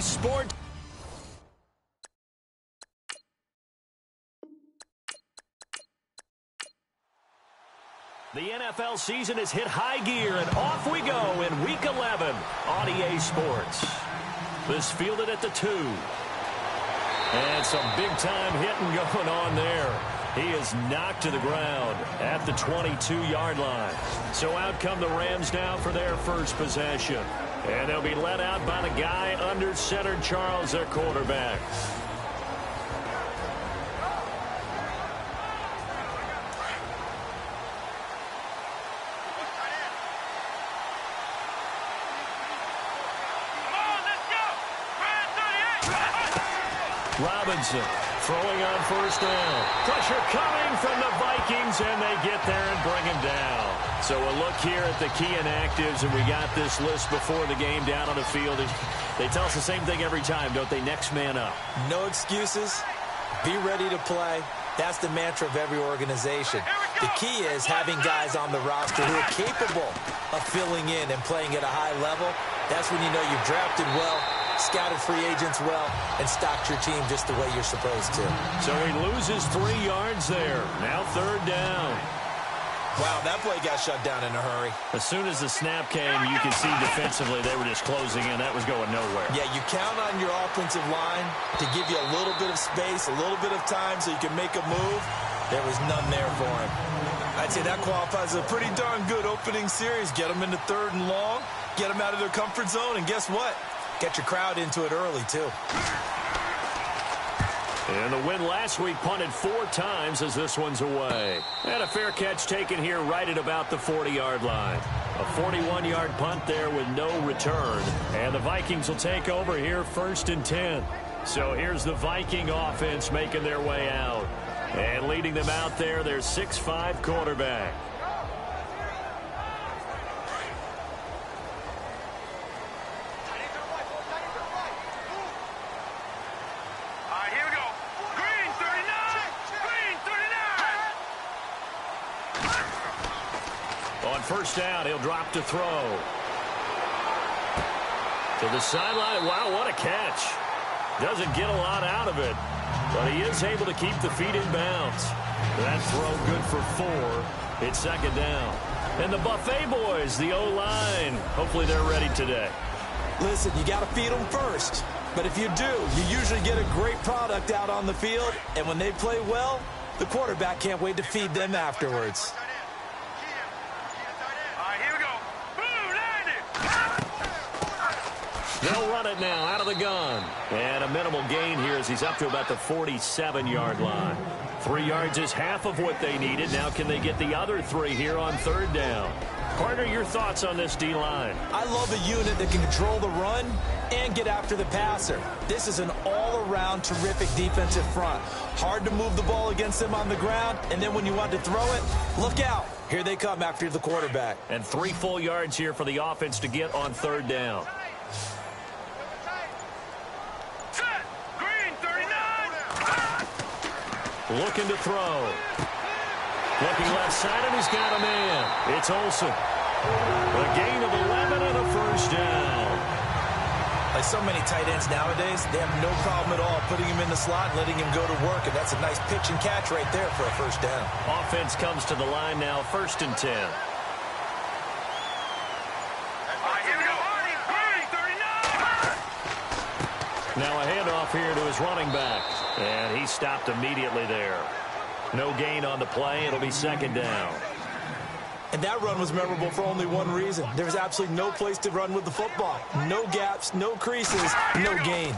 Sports. The NFL season has hit high gear, and off we go in Week 11 on EA Sports. This fielded at the 2. And some big-time hitting going on there. He is knocked to the ground at the 22-yard line. So out come the Rams now for their first possession. And they'll be led out by the guy under center, Charles, their quarterback. Robinson throwing on first down. Pressure coming from the Vikings, and they get there and bring him down. So a look here at the key inactives, and we got this list before the game down on the field. They tell us the same thing every time, don't they? Next man up. No excuses. Be ready to play. That's the mantra of every organization. The key is having guys on the roster who are capable of filling in and playing at a high level. That's when you know you've drafted well, scouted free agents well, and stocked your team just the way you're supposed to. So he loses 3 yards there. Now third down. Wow, that play got shut down in a hurry. As soon as the snap came, you could see defensively they were just closing in. That was going nowhere. Yeah, you count on your offensive line to give you a little bit of space, a little bit of time so you can make a move. There was none there for him. I'd say that qualifies as a pretty darn good opening series. Get them into 3rd and long, get them out of their comfort zone, and guess what? Get your crowd into it early, too. And the win last week punted 4 times as this one's away. And a fair catch taken here right at about the 40-yard line. A 41-yard punt there with no return. And the Vikings will take over here 1st and 10. So here's the Viking offense making their way out. And leading them out there, their 6'5" quarterback. First down, he'll drop to throw. To the sideline. Wow, what a catch. Doesn't get a lot out of it, but he is able to keep the feet in bounds. That throw good for 4. It's 2nd down. And the Buffet boys, the O-line, hopefully they're ready today. Listen, you got to feed them first. But if you do, you usually get a great product out on the field. And when they play well, the quarterback can't wait to feed them afterwards. They'll run it now out of the gun. And a minimal gain here as he's up to about the 47-yard line. 3 yards is half of what they needed. Now can they get the other 3 here on 3rd down? Partner, your thoughts on this D-line? I love a unit that can control the run and get after the passer. This is an all-around terrific defensive front. Hard to move the ball against them on the ground, and then when you want to throw it, look out. Here they come after the quarterback. And 3 full yards here for the offense to get on 3rd down. Looking to throw. Looking left side, and he's got a man. It's Olsen. A gain of 11 and a first down. Like so many tight ends nowadays, they have no problem at all putting him in the slot and letting him go to work, and that's a nice pitch and catch right there for a first down. Offense comes to the line now, 1st and 10. Now a handoff here to his running back. And he stopped immediately there. No gain on the play. It'll be 2nd down. And that run was memorable for only one reason. There was absolutely no place to run with the football. No gaps, no creases, no gain.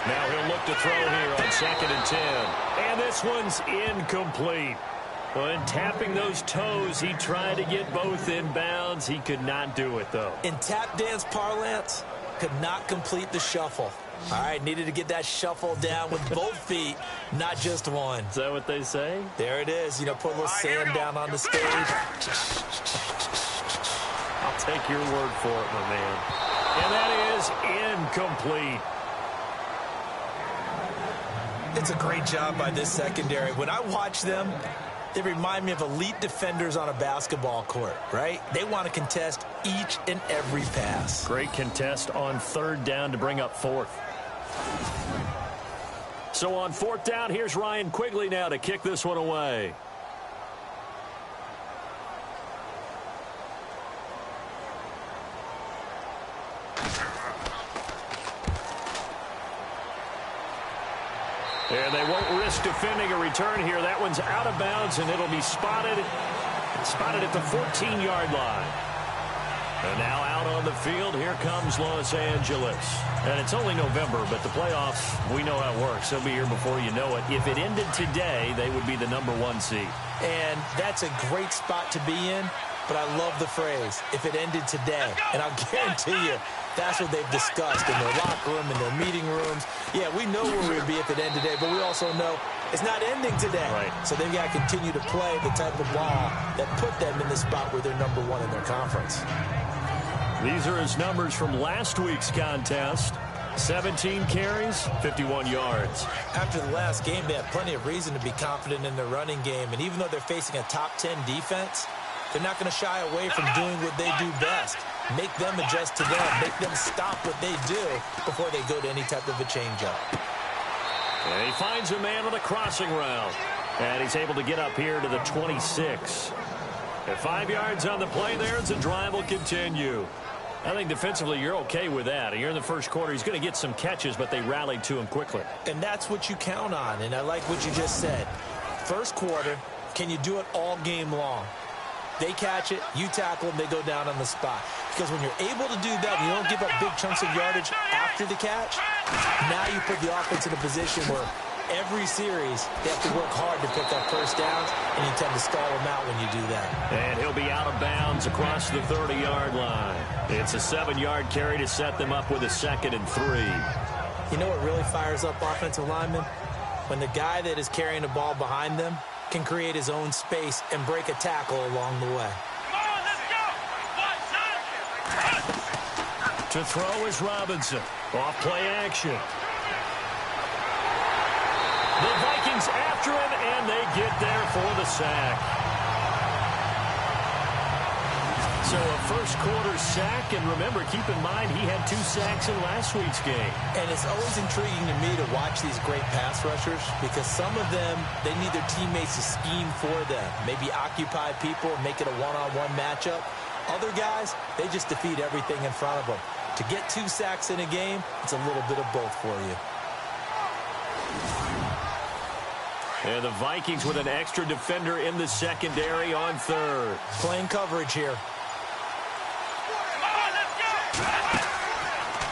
Now he'll look to throw here on 2nd and 10. And this one's incomplete. When tapping those toes, he tried to get both in bounds. He could not do it, though. In tap dance parlance, could not complete the shuffle. All right, needed to get that shuffle down with both feet, not just one. Is that what they say? There it is. You know, put a little sand down on the stage. I'll take your word for it, my man. And that is incomplete. It's a great job by this secondary. When I watch them, They remind me of elite defenders on a basketball court, right? They want to contest each and every pass. Great contest on third down to bring up fourth. So on fourth down, here's Ryan Quigley now to kick this one away. And they won't risk defending a return here. That one's out of bounds, and it'll be spotted at the 14-yard line. And now out on the field, here comes Los Angeles. And it's only November, but the playoffs, we know how it works. They'll be here before you know it. If it ended today, they would be the #1 seed. And that's a great spot to be in, but I love the phrase, if it ended today. And I'll guarantee you, that's what they've discussed in their locker room, in their meeting rooms. Yeah, we know where we would be if it ended today, but we also know it's not ending today. Right. So they've got to continue to play the type of ball that put them in the spot where they're #1 in their conference. These are his numbers from last week's contest. 17 carries, 51 yards. After the last game, they had plenty of reason to be confident in their running game. And even though they're facing a top 10 defense, they're not going to shy away from doing what they do best. Make them adjust to them. Make them stop what they do before they go to any type of a changeup. And he finds a man on a crossing route. And he's able to get up here to the 26. At 5 yards on the play there, as the drive will continue. I think defensively you're okay with that. Here in the first quarter, he's going to get some catches, but they rallied to him quickly. And that's what you count on, and I like what you just said. First quarter, can you do it all game long? They catch it, you tackle them, they go down on the spot. Because when you're able to do that, you don't give up big chunks of yardage after the catch, now you put the offense in a position where every series they have to work hard to pick up first downs, and you tend to stall them out when you do that. And he'll be out of bounds across the 30-yard line. It's a 7-yard carry to set them up with a 2nd and 3. You know what really fires up offensive linemen? When the guy that is carrying the ball behind them can create his own space and break a tackle along the way. To throw is Robinson. Off play action. The Vikings after him, and they get there for the sack. So a first quarter sack, and remember, keep in mind, he had 2 sacks in last week's game. And it's always intriguing to me to watch these great pass rushers because some of them, they need their teammates to scheme for them. Maybe occupy people and make it a one-on-one matchup. Other guys, they just defeat everything in front of them. To get 2 sacks in a game, it's a little bit of both for you. And the Vikings with an extra defender in the secondary on third. Playing coverage here.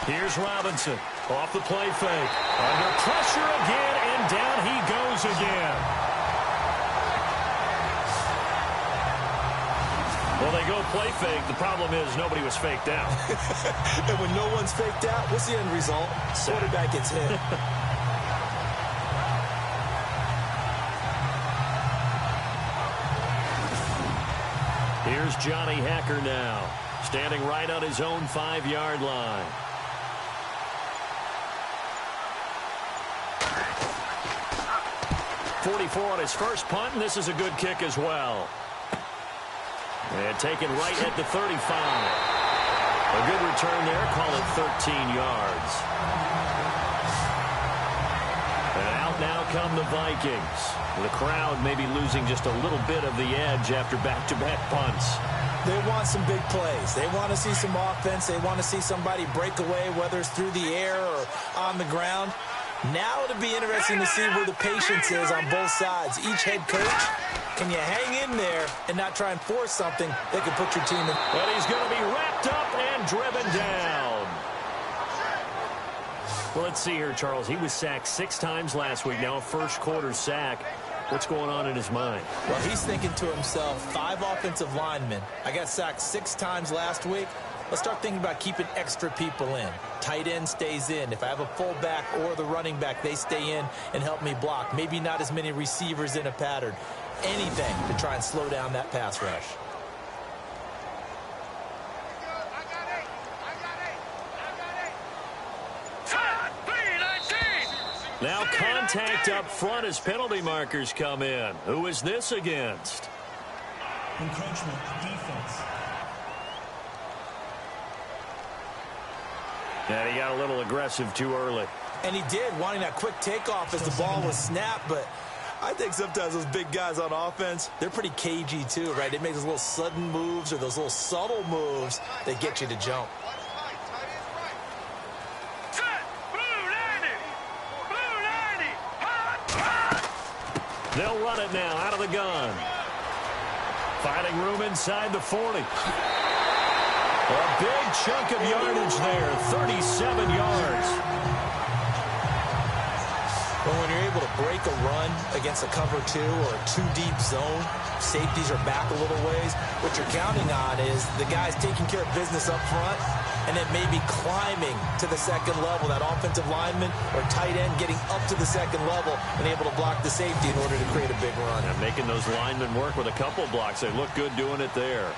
Here's Robinson. Off the play fake. Under pressure again, and down he goes again. Well, they go play fake. The problem is nobody was faked out. And when no one's faked out, what's the end result? Quarterback gets hit. Here's Johnny Hacker now, standing right on his own 5-yard line. .44 on his first punt, and this is a good kick as well. And taken right at the 35. A good return there, call it 13 yards. And out now come the Vikings. The crowd may be losing just a little bit of the edge after back-to-back punts. They want some big plays. They want to see some offense. They want to see somebody break away, whether it's through the air or on the ground. Now it'll be interesting to see where the patience is on both sides. Each head coach, can you hang in there and not try and force something that could put your team in? But he's going to be wrapped up and driven down. Well, let's see here, Charles. He was sacked 6 times last week. Now a first quarter sack. What's going on in his mind? Well, he's thinking to himself, 5 offensive linemen. I got sacked 6 times last week. Let's start thinking about keeping extra people in. Tight end stays in. If I have a fullback or the running back, they stay in and help me block. Maybe not as many receivers in a pattern. Anything to try and slow down that pass rush. Now contact up front as penalty markers come in. Who is this against? Encroachment defense. And he got a little aggressive too early. And he did, wanting that quick takeoff as the ball was snapped. But I think sometimes those big guys on offense, they're pretty cagey too, right? They make those little sudden moves or those little subtle moves that get you to jump. They'll run it now out of the gun. Finding room inside the 40. A big chunk of yardage there, 37 yards. Well, when you're able to break a run against a cover 2 or a 2-deep zone, safeties are back a little ways. What you're counting on is the guys taking care of business up front and then maybe climbing to the second level, that offensive lineman or tight end getting up to the second level and able to block the safety in order to create a big run. And making those linemen work with a couple blocks. They look good doing it there.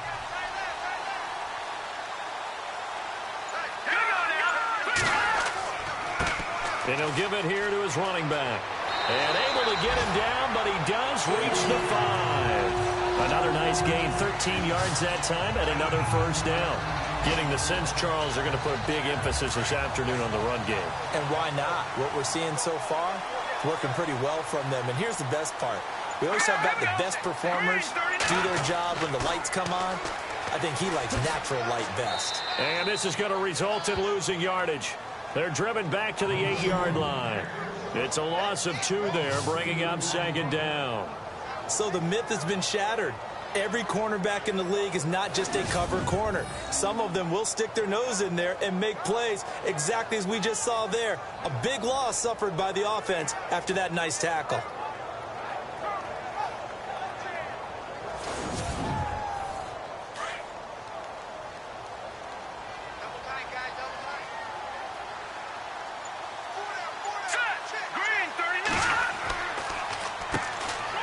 And he'll give it here to his running back. And able to get him down, but he does reach the 5. Another nice gain, 13 yards that time, and another first down. Getting the sense, Charles, they're going to put a big emphasis this afternoon on the run game. And why not? What we're seeing so far, working pretty well from them. And here's the best part. We always talk about the best performers do their job when the lights come on. I think he likes natural light best. And this is going to result in losing yardage. They're driven back to the 8-yard line. It's a loss of 2 there, bringing up second down. So the myth has been shattered. Every cornerback in the league is not just a cover corner. Some of them will stick their nose in there and make plays exactly as we just saw there. A big loss suffered by the offense after that nice tackle.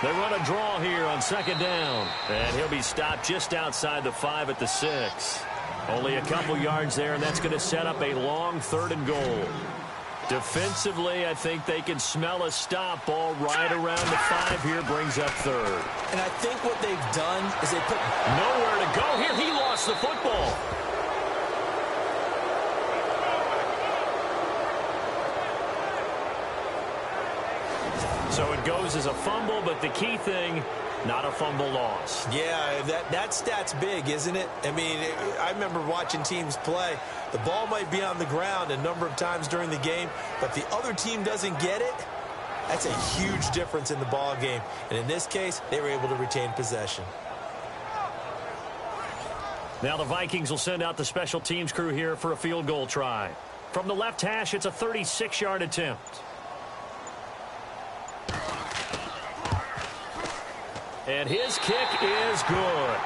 They run a draw here on second down. And he'll be stopped just outside the 5 at the 6. Only a couple yards there, and that's going to set up a long 3rd and goal. Defensively, I think they can smell a stop ball right around the 5 here, brings up 3rd. And I think what they've done is they put nowhere to go here. He lost the football. So it goes as a fumble, but the key thing, not a fumble loss. Yeah, that stat's big, isn't it? I mean, I remember watching teams play. The ball might be on the ground a number of times during the game, but the other team doesn't get it. That's a huge difference in the ball game. And in this case, they were able to retain possession. Now the Vikings will send out the special teams crew here for a field goal try. From the left hash, it's a 36-yard attempt. And his kick is good.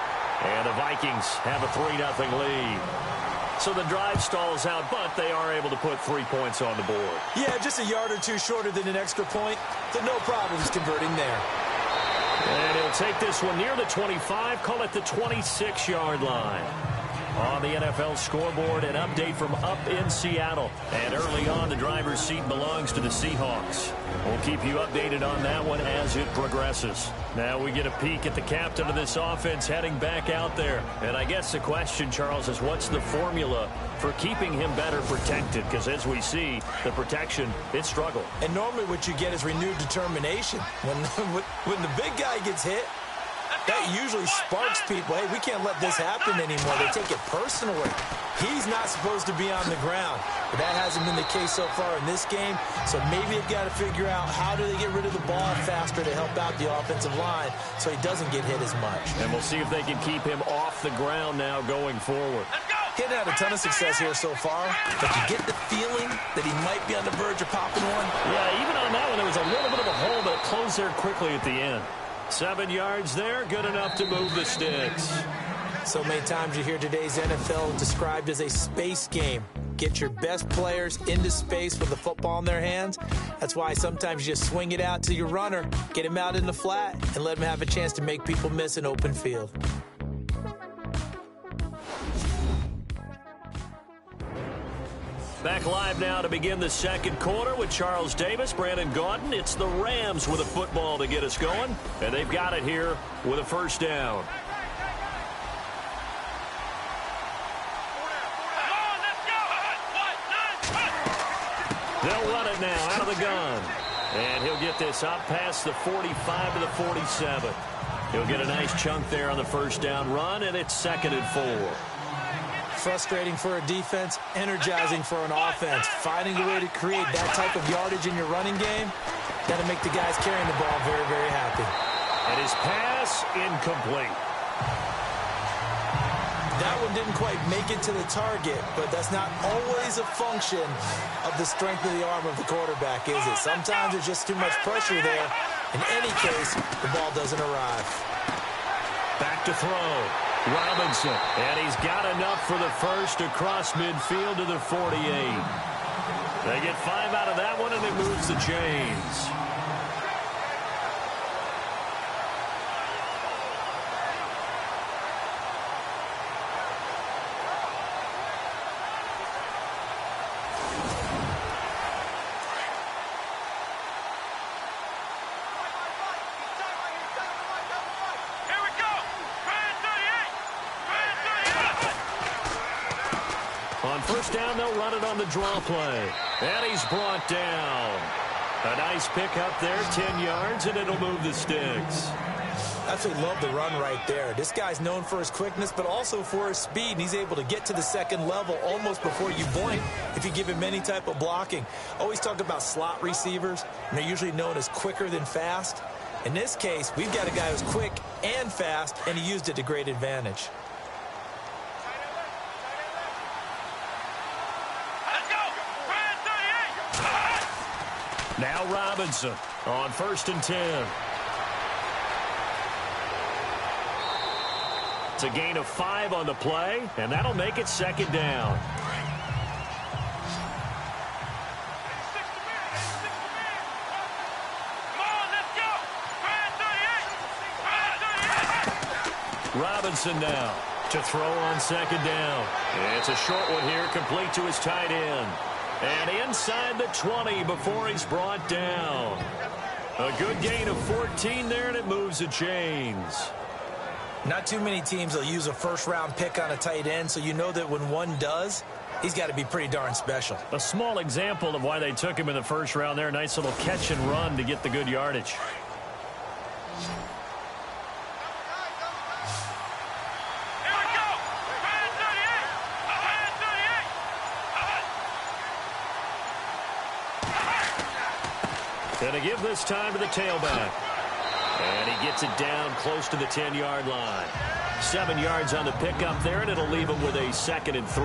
And the Vikings have a 3-0 lead. So the drive stalls out, but they are able to put 3 points on the board. Yeah, just a yard or two shorter than an extra point. So no problems converting there. And he'll take this one near the 25, call it the 26-yard line. On the NFL scoreboard, an update from up in Seattle. And early on, the driver's seat belongs to the Seahawks. We'll keep you updated on that one as it progresses. Now we get a peek at the captain of this offense heading back out there. And I guess the question, Charles, is what's the formula for keeping him better protected? Because as we see, the protection, it struggled. And normally what you get is renewed determination. When the big guy gets hit, that usually sparks people. Hey, we can't let this happen anymore. They take it personally. He's not supposed to be on the ground. But that hasn't been the case so far in this game. So maybe they've got to figure out how do they get rid of the ball faster to help out the offensive line so he doesn't get hit as much. And we'll see if they can keep him off the ground now going forward. Getting had a ton of success here so far, but you get the feeling that he might be on the verge of popping one. Yeah, even on that one, there was a little bit of a hole, but it closed there quickly at the end. 7 yards there, good enough to move the sticks. So many times you hear today's NFL described as a space game. Get your best players into space with the football in their hands. That's why sometimes you just swing it out to your runner, get him out in the flat, and let him have a chance to make people miss an open field. Back live now to begin the second quarter with Charles Davis, Brandon Gaudin. It's the Rams with a football to get us going, and they've got it here with a first down. They'll run it now out of the gun. And he'll get this up past the 45 to the 47. He'll get a nice chunk there on the first down run, and it's 2nd and 4. Frustrating for a defense, energizing for an offense. Finding a way to create that type of yardage in your running game, that'll make the guys carrying the ball very, very happy. And his pass incomplete. That one didn't quite make it to the target, but that's not always a function of the strength of the arm of the quarterback, is it? Sometimes there's just too much pressure there. In any case, the ball doesn't arrive. Back to throw. Robinson. And he's got enough for the first across midfield to the 48. They get 5 out of that one, and it moves the chains. On first down, they'll run it on the draw play. And he's brought down. A nice pickup there, 10 yards, and it'll move the sticks. Absolutely love the run right there. This guy's known for his quickness, but also for his speed. And he's able to get to the second level almost before you blink if you give him any type of blocking. Always talk about slot receivers, and they're usually known as quicker than fast. In this case, we've got a guy who's quick and fast, and he used it to great advantage. Now Robinson on 1st and 10. It's a gain of 5 on the play, and that'll make it 2nd down. Robinson now to throw on 2nd down. It's a short one here, complete to his tight end. And inside the 20 before he's brought down. A good gain of 14 there, and it moves the chains. Not too many teams will use a first-round pick on a tight end, so you know that when one does, he's got to be pretty darn special. A small example of why they took him in the first round there. Nice little catch and run to get the good yardage. Going to give this time to the tailback. And he gets it down close to the 10-yard line. 7 yards on the pickup there, and it'll leave him with a 2nd and 3.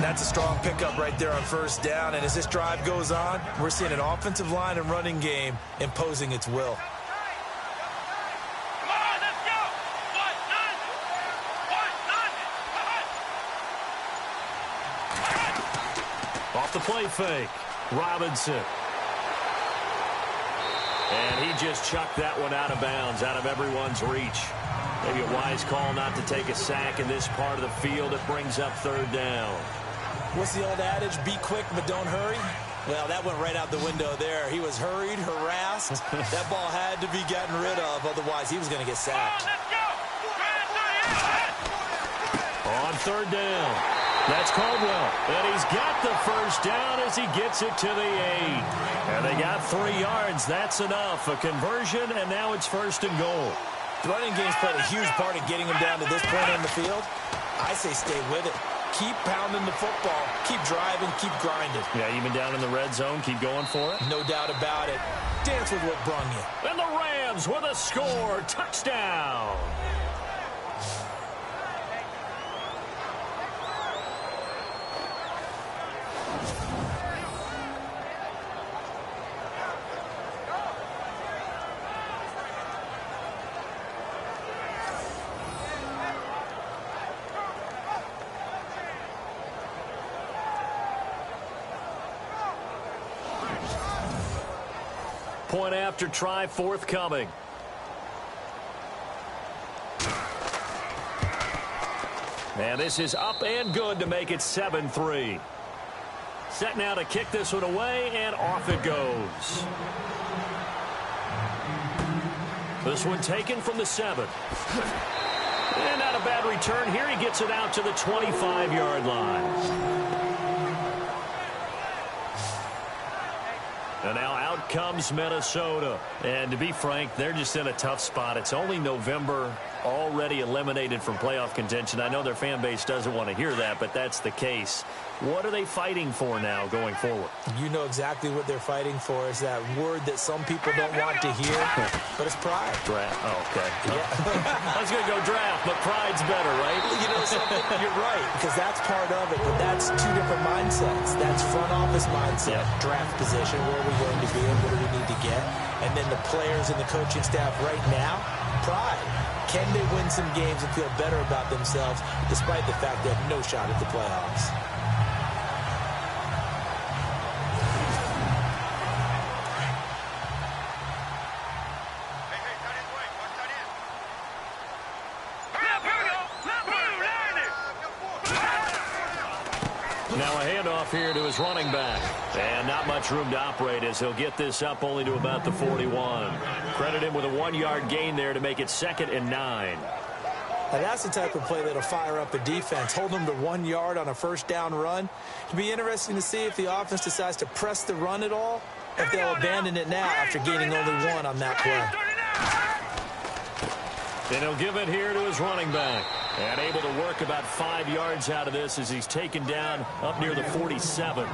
That's a strong pickup right there on first down. And as this drive goes on, we're seeing an offensive line and running game imposing its will. Off the play fake. Robinson. And he just chucked that one out of bounds, out of everyone's reach. Maybe a wise call not to take a sack in this part of the field. It brings up 3rd down. What's the old adage? Be quick, but don't hurry. Well, that went right out the window there. He was hurried, harassed. That ball had to be gotten rid of. Otherwise, he was going to get sacked. On 3rd down. That's Caldwell. And he's got the first down as he gets it to the 8. And they got 3 yards. That's enough. A conversion, and now it's 1st and goal. The running game's played a huge part in getting him down to this point on the field. I say stay with it. Keep pounding the football. Keep driving. Keep grinding. Yeah, even down in the red zone, keep going for it. No doubt about it. Dance with what brung you. And the Rams with a score. Touchdown. Point after try forthcoming. And this is up and good to make it 7-3. Set now to kick this one away, and off it goes. This one taken from the 7. And not a bad return here. He gets it out to the 25-yard line. And now out comes Minnesota. And to be frank, they're just in a tough spot. It's only November, already eliminated from playoff contention. I know their fan base doesn't want to hear that, but that's the case. What are they fighting for now going forward? You know exactly what they're fighting for is that word that some people don't want to hear, but it's pride. Draft. Oh, okay. Yeah. I was going to go draft, but pride's better, right? You know something? You're right, because that's part of it, but that's two different mindsets. That's front office mindset, draft position, where are we going to be and what do we need to get? And then the players and the coaching staff right now, pride. Can they win some games and feel better about themselves despite the fact they have no shot at the playoffs? Now a handoff here to his running back. And not much room to operate as he'll get this up only to about the 41. Credit him with a 1-yard gain there to make it 2nd and 9. Now that's the type of play that'll fire up a defense. Hold them to 1 yard on a first down run. It'll be interesting to see if the offense decides to press the run at all, if they'll abandon it now after gaining only 1 on that play. And he'll give it here to his running back. And able to work about 5 yards out of this as he's taken down up near the 47.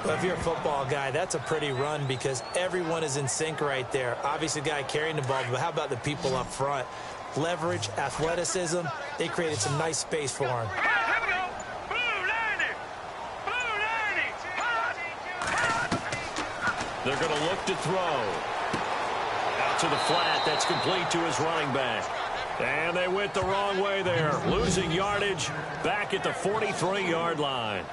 Well, if you're a football guy, that's a pretty run because everyone is in sync right there. Obviously, the guy carrying the ball, but how about the people up front? Leverage, athleticism, they created some nice space for him. They're going to look to throw. Out to the flat. That's complete to his running back. And they went the wrong way there. Losing yardage back at the 43-yard line.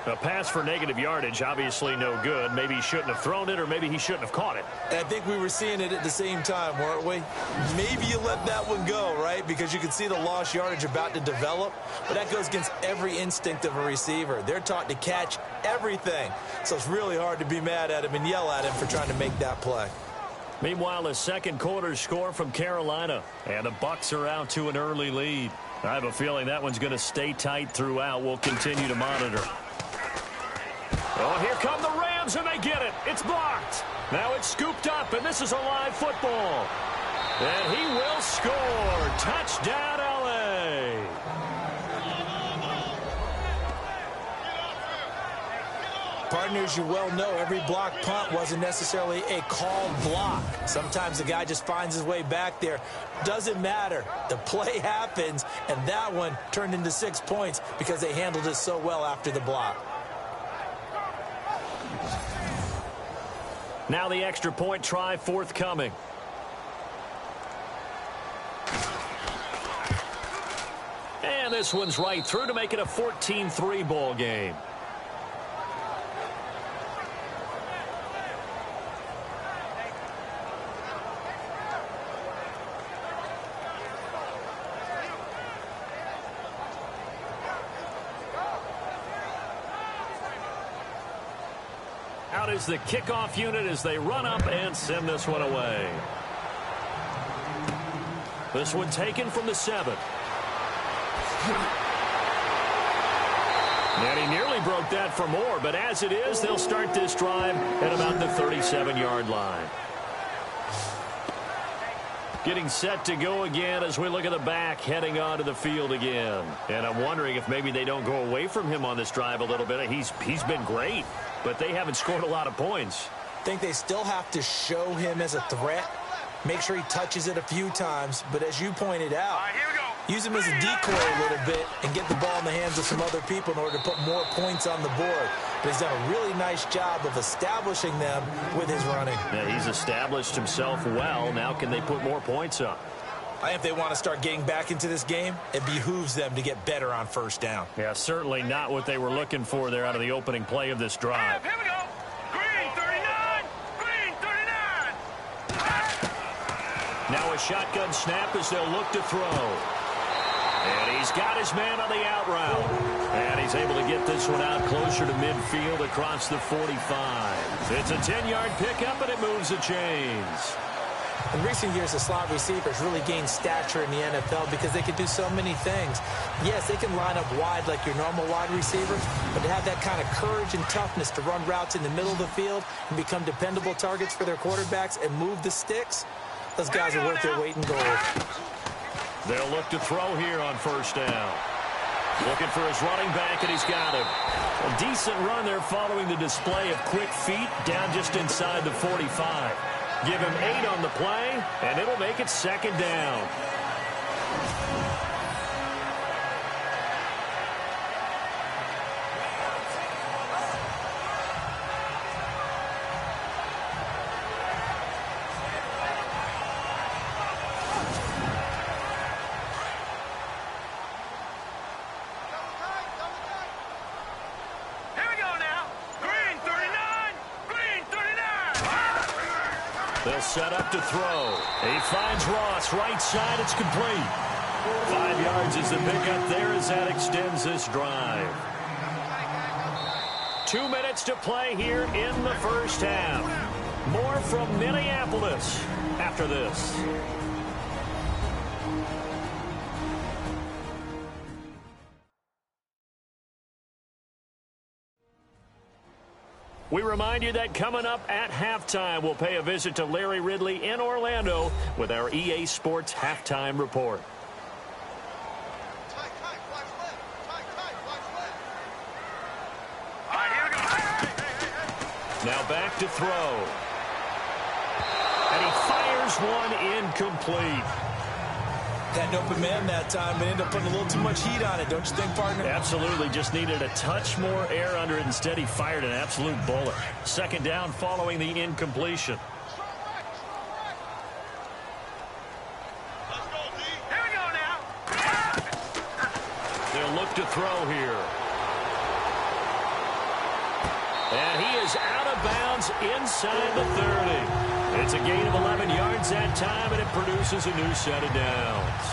A pass for negative yardage, obviously no good. Maybe he shouldn't have thrown it, or maybe he shouldn't have caught it. I think we were seeing it at the same time, weren't we? Maybe you let that one go, right? Because you can see the lost yardage about to develop. But that goes against every instinct of a receiver. They're taught to catch everything. So it's really hard to be mad at him and yell at him for trying to make that play. Meanwhile, a second quarter score from Carolina. And the Bucs are out to an early lead. I have a feeling that one's going to stay tight throughout. We'll continue to monitor. Oh, here come the Rams, and they get it. It's blocked. Now it's scooped up, and this is a live football. And he will score. Touchdown, L.A. Partners, you well know every block punt wasn't necessarily a called block. Sometimes the guy just finds his way back there. Doesn't matter. The play happens, and that one turned into 6 points because they handled it so well after the block. Now the extra point try forthcoming. And this one's right through to make it a 14-3 ball game. Out is the kickoff unit as they run up and send this one away. This one taken from the 7. And he nearly broke that for more, but as it is, they'll start this drive at about the 37-yard line. Getting set to go again as we look at the back heading onto the field again. And I'm wondering if maybe they don't go away from him on this drive a little bit. He's been great, but they haven't scored a lot of points. I think they still have to show him as a threat. Make sure he touches it a few times. But as you pointed out, use him as a decoy a little bit and get the ball in the hands of some other people in order to put more points on the board. But he's done a really nice job of establishing them with his running. Yeah, he's established himself well. Now can they put more points up? I think if they want to start getting back into this game, it behooves them to get better on first down. Yeah, certainly not what they were looking for there out of the opening play of this drive. Here we go. Green 39. Green 39. Now a shotgun snap as they'll look to throw. And he's got his man on the out route. And he's able to get this one out closer to midfield across the 45. It's a 10-yard pickup, and it moves the chains. In recent years, the slot receivers really gained stature in the NFL because they can do so many things. Yes, they can line up wide like your normal wide receivers, but to have that kind of courage and toughness to run routes in the middle of the field and become dependable targets for their quarterbacks and move the sticks, those guys are worth their weight in gold. They'll look to throw here on first down. Looking for his running back, and he's got him. A decent run there following the display of quick feet down just inside the 45. Give him 8 on the play, and it'll make it second down. They'll set up to throw. He finds Ross right side. It's complete. 5 yards is the pickup there as that extends this drive. 2 minutes to play here in the first half. More from Minneapolis after this. We remind you that coming up at halftime, we'll pay a visit to Larry Ridley in Orlando with our EA Sports Halftime Report. Now back to throw. And he fires one incomplete. Had an open man that time, but ended up putting a little too much heat on it, don't you think, partner? Absolutely. Just needed a touch more air under it. Instead, he fired an absolute bullet. Second down following the incompletion. Here we go now. They'll look to throw here. And he is out of bounds inside the 30. It's a gain of 11 yards that time, and it produces a new set of downs.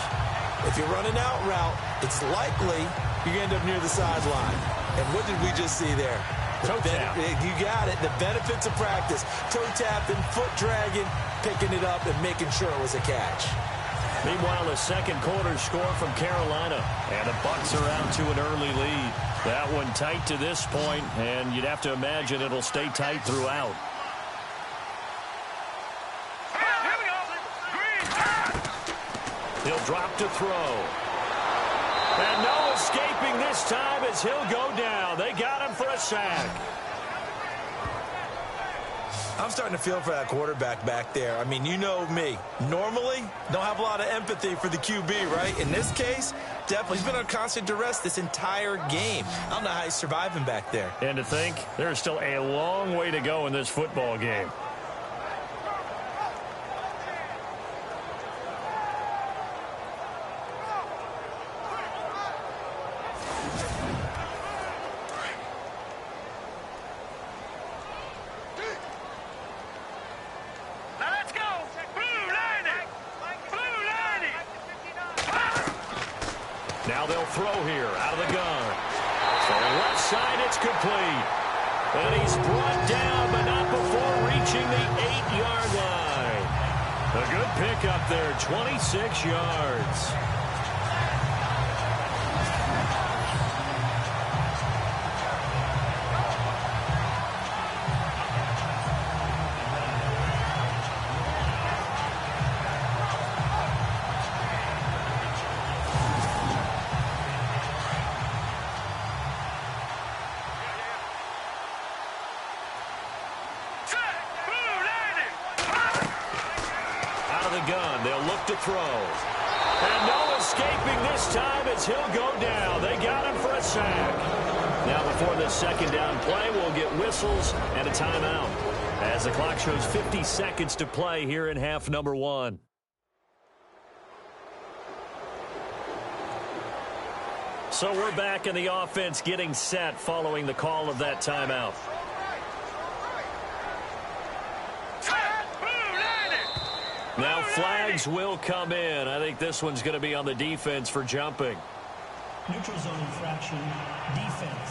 If you're running out route, it's likely you end up near the sideline. And what did we just see there? Toe tap. You got it. The benefits of practice. Toe tapping, foot dragging, picking it up, and making sure it was a catch. Meanwhile, a second quarter score from Carolina. And the Bucs are out to an early lead. That one tight to this point, and you'd have to imagine it'll stay tight throughout. He'll drop to throw. And no escaping this time as he'll go down. They got him for a sack. I'm starting to feel for that quarterback back there. I mean, you know me. Normally, don't have a lot of empathy for the QB, right? In this case, definitely. He's been on constant duress this entire game. I don't know how he's surviving back there. And to think, there's still a long way to go in this football game. Now they'll throw here out of the gun. So left side, it's complete. And he's brought down, but not before reaching the 8-yard line. A good pickup there, 26 yards. Gun. They'll look to throw. And no escaping this time as he'll go down. They got him for a sack. Now before this second down play, we'll get whistles and a timeout as the clock shows 50 seconds to play here in half number 1. So we're back in the offense getting set following the call of that timeout. Now flags will come in. I think this one's going to be on the defense for jumping. Neutral zone infraction, defense.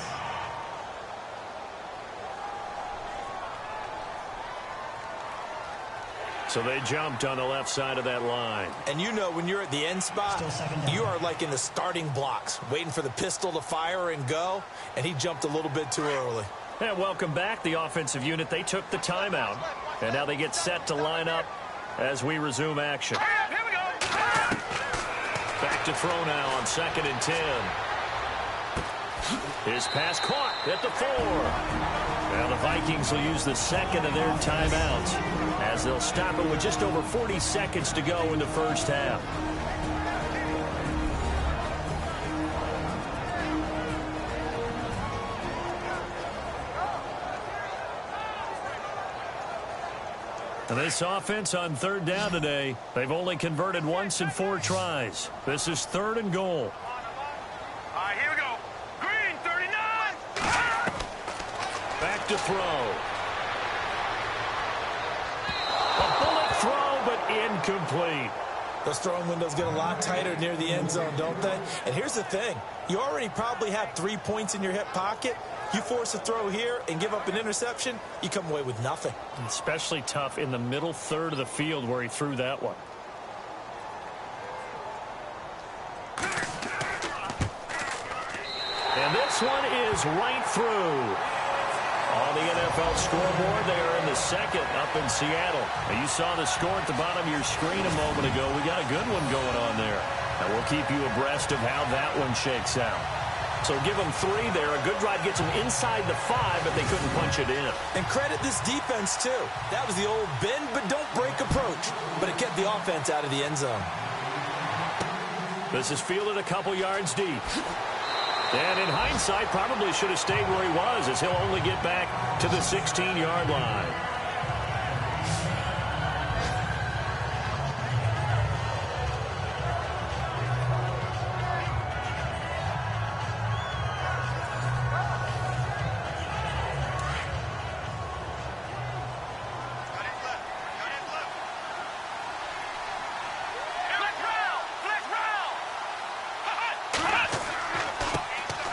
So they jumped on the left side of that line. And you know when you're at the end spot, you are like in the starting blocks, waiting for the pistol to fire and go, and he jumped a little bit too early. And welcome back, the offensive unit. They took the timeout, and now they get set to line up as we resume action. Here we go. Back to throw now on 2nd and 10. His pass caught at the 4. Now the Vikings will use the second of their timeouts as they'll stop it with just over 40 seconds to go in the first half. And this offense on 3rd down today, they've only converted once in 4 tries. This is 3rd and goal. All right, here we go. Green, 39. Back to throw. A bullet throw, but incomplete. Those throwing windows get a lot tighter near the end zone, don't they? And here's the thing. You already probably have 3 points in your hip pocket. You force a throw here and give up an interception, you come away with nothing. Especially tough in the middle third of the field where he threw that one. And this one is right through. On the NFL scoreboard, they are in the second up in Seattle. And you saw the score at the bottom of your screen a moment ago. We got a good one going on there. And we'll keep you abreast of how that one shakes out. So give them 3 there. A good drive gets them inside the 5, but they couldn't punch it in. And credit this defense, too. That was the old bend but don't break approach. But it kept the offense out of the end zone. This is fielded a couple yards deep. And in hindsight, probably should have stayed where he was, as he'll only get back to the 16-yard line.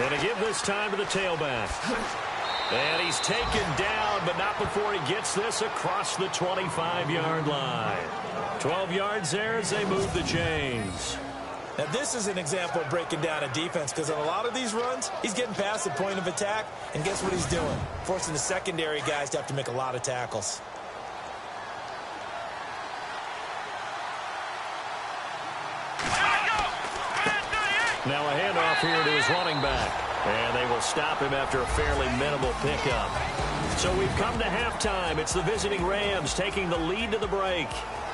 And to give this time to the tailback. And he's taken down, but not before he gets this across the 25-yard line. 12 yards there as they move the chains. Now, this is an example of breaking down a defense, because on a lot of these runs, he's getting past the point of attack, and guess what he's doing? Forcing the secondary guys to have to make a lot of tackles. Now a handoff here to his running back. And they will stop him after a fairly minimal pickup. So we've come to halftime. It's the visiting Rams taking the lead to the break.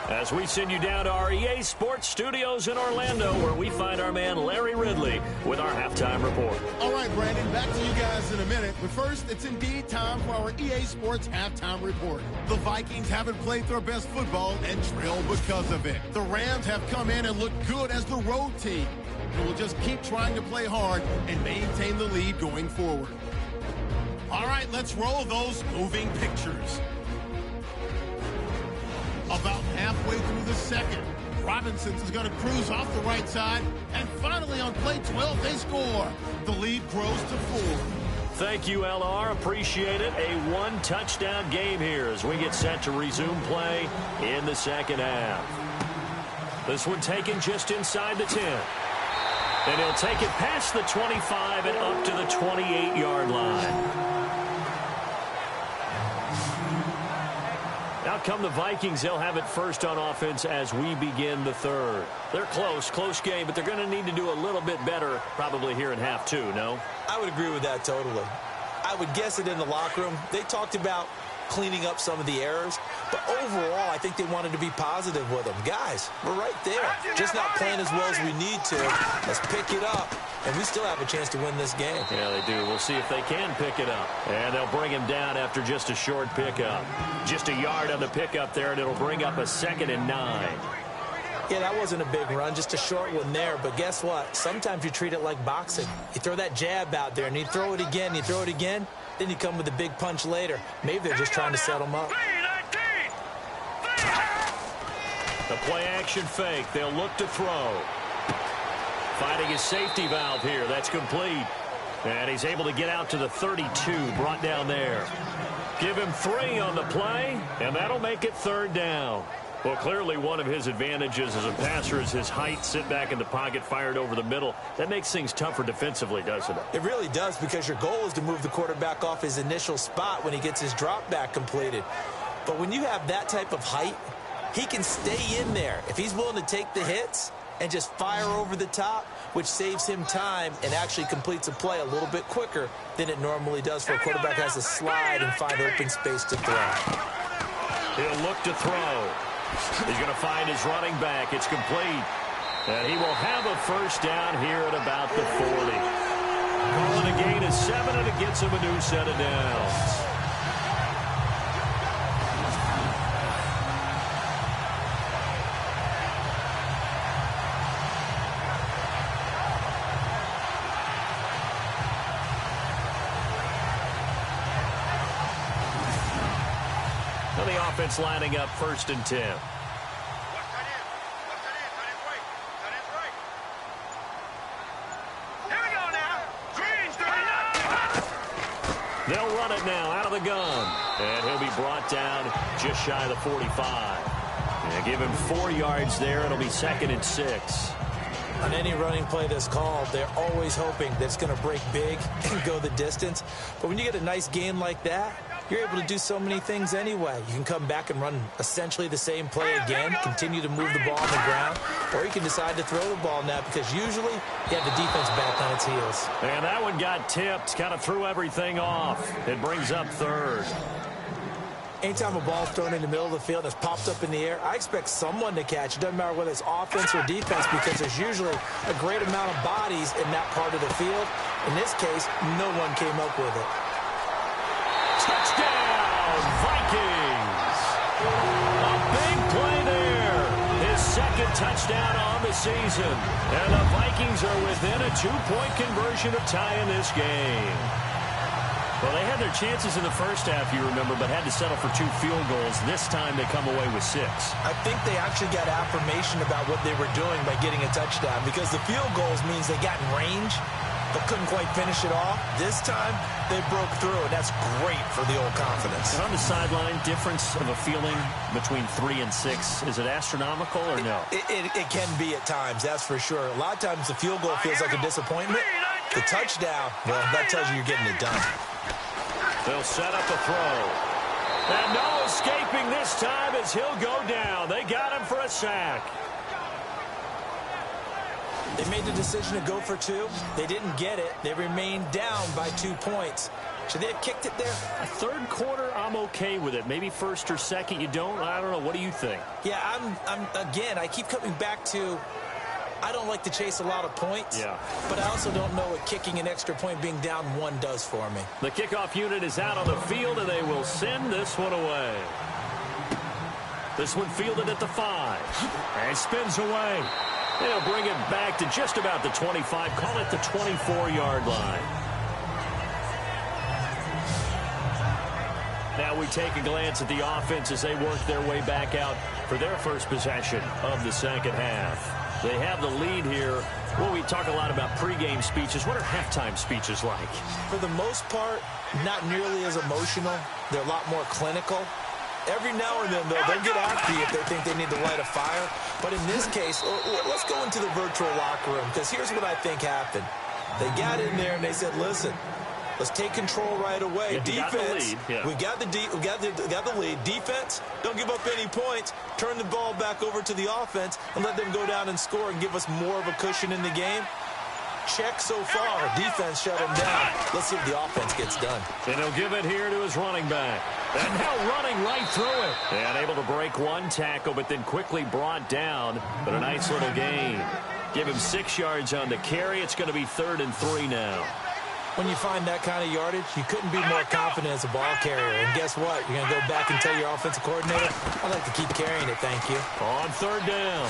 As we send you down to our EA Sports Studios in Orlando, where we find our man Larry Ridley with our halftime report. All right, Brandon, back to you guys in a minute. But first, it's indeed time for our EA Sports halftime report. The Vikings haven't played their best football and trail because of it. The Rams have come in and looked good as the road team. And will just keep trying to play hard and maintain the lead going forward. All right, let's roll those moving pictures. About halfway through the second, Robinson is going to cruise off the right side, and finally on play 12, they score. The lead grows to 4. Thank you, LR. Appreciate it. A one-touchdown game here as we get set to resume play in the second half. This one taken just inside the 10. And he'll take it past the 25 and up to the 28-yard line. Out come the Vikings. They'll have it first on offense as we begin the third. They're close game, but they're going to need to do a little bit better probably here in half 2, no? I would agree with that totally. I would guess it in the locker room. They talked about cleaning up some of the errors, but overall, I think they wanted to be positive with them. Guys, we're right there. Just not playing as well as we need to. Let's pick it up, and we still have a chance to win this game. Yeah, they do. We'll see if they can pick it up. And they'll bring him down after just a short pickup. Just a yard on the pickup there, and it'll bring up a 2nd and 9. Yeah, that wasn't a big run, just a short one there. But guess what? Sometimes you treat it like boxing. You throw that jab out there, and you throw it again, you throw it again, then you come with a big punch later. Maybe they're just trying to set them up. The play-action fake. They'll look to throw. Finding his safety valve here. That's complete. And he's able to get out to the 32, brought down there. Give him 3 on the play, and that'll make it 3rd down. Well, clearly one of his advantages as a passer is his height. Sit back in the pocket, fired over the middle. That makes things tougher defensively, doesn't it? It really does, because your goal is to move the quarterback off his initial spot when he gets his drop back completed. But when you have that type of height, he can stay in there. If he's willing to take the hits and just fire over the top, which saves him time and actually completes a play a little bit quicker than it normally does for a quarterback who has to slide and find open space to throw. He'll look to throw. He's going to find his running back. It's complete. And he will have a 1st down here at about the 40. Calling a gain of 7, and it gets him a new set of downs. Offense lining up 1st and 10. They'll run it now out of the gun. And he'll be brought down just shy of the 45. And give him 4 yards there. It'll be 2nd and 6. On any running play that's called, they're always hoping that it's going to break big and go the distance. But when you get a nice gain like that, you're able to do so many things anyway. You can come back and run essentially the same play again, continue to move the ball on the ground, or you can decide to throw the ball now, because usually you have the defense back on its heels. And that one got tipped, kind of threw everything off. It brings up 3rd. Anytime a ball's thrown in the middle of the field that's popped up in the air, I expect someone to catch. It doesn't matter whether it's offense or defense, because there's usually a great amount of bodies in that part of the field. In this case, no one came up with it. Touchdown, Vikings! A big play there. His 2nd touchdown on the season. And the Vikings are within a 2-point conversion of tying this game. Well, they had their chances in the first half, you remember, but had to settle for 2 field goals. This time they come away with 6. I think they actually got affirmation about what they were doing by getting a touchdown, because the field goals means they got in range but couldn't quite finish it off. This time they broke through, and that's great for the old confidence. And on the sideline, difference of a feeling between 3 and 6, is it astronomical or no? It can be at times, that's for sure. A lot of times the field goal feels like a disappointment. The touchdown, well, that tells you you're getting it done. They'll set up a throw. And no escaping this time as he'll go down. They got him for a sack. They made the decision to go for 2. They didn't get it. They remained down by 2 points. Should they have kicked it there? A 3rd quarter, I'm okay with it. Maybe 1st or 2nd, you don't? I don't know. What do you think? Yeah, again, I keep coming back to, I don't like to chase a lot of points. Yeah. But I also don't know what kicking an extra point being down 1 does for me. The kickoff unit is out on the field, and they will send this one away. This one fielded at the 5. And spins away. They'll bring it back to just about the 25. Call it the 24-yard line. Now we take a glance at the offense as they work their way back out for their first possession of the 2nd half. They have the lead here. Well, we talk a lot about pregame speeches. What are halftime speeches like? For the most part, not nearly as emotional. They're a lot more clinical. Every now and then, though, they'll get after you if they think they need to light a fire. But in this case, let's go into the virtual locker room, because here's what I think happened. They got in there and they said, listen, let's take control right away. Defense, we got the lead. Defense, don't give up any points. Turn the ball back over to the offense and let them go down and score and give us more of a cushion in the game. Check so far. Defense shut him down. Let's see if the offense gets done. And he'll give it here to his running back. And now running right through it. And able to break 1 tackle, but then quickly brought down. But a nice little gain. Give him 6 yards on the carry. It's going to be 3rd and 3 now. When you find that kind of yardage, you couldn't be more confident as a ball carrier. And guess what? You're going to go back and tell your offensive coordinator, I'd like to keep carrying it, thank you. On 3rd down,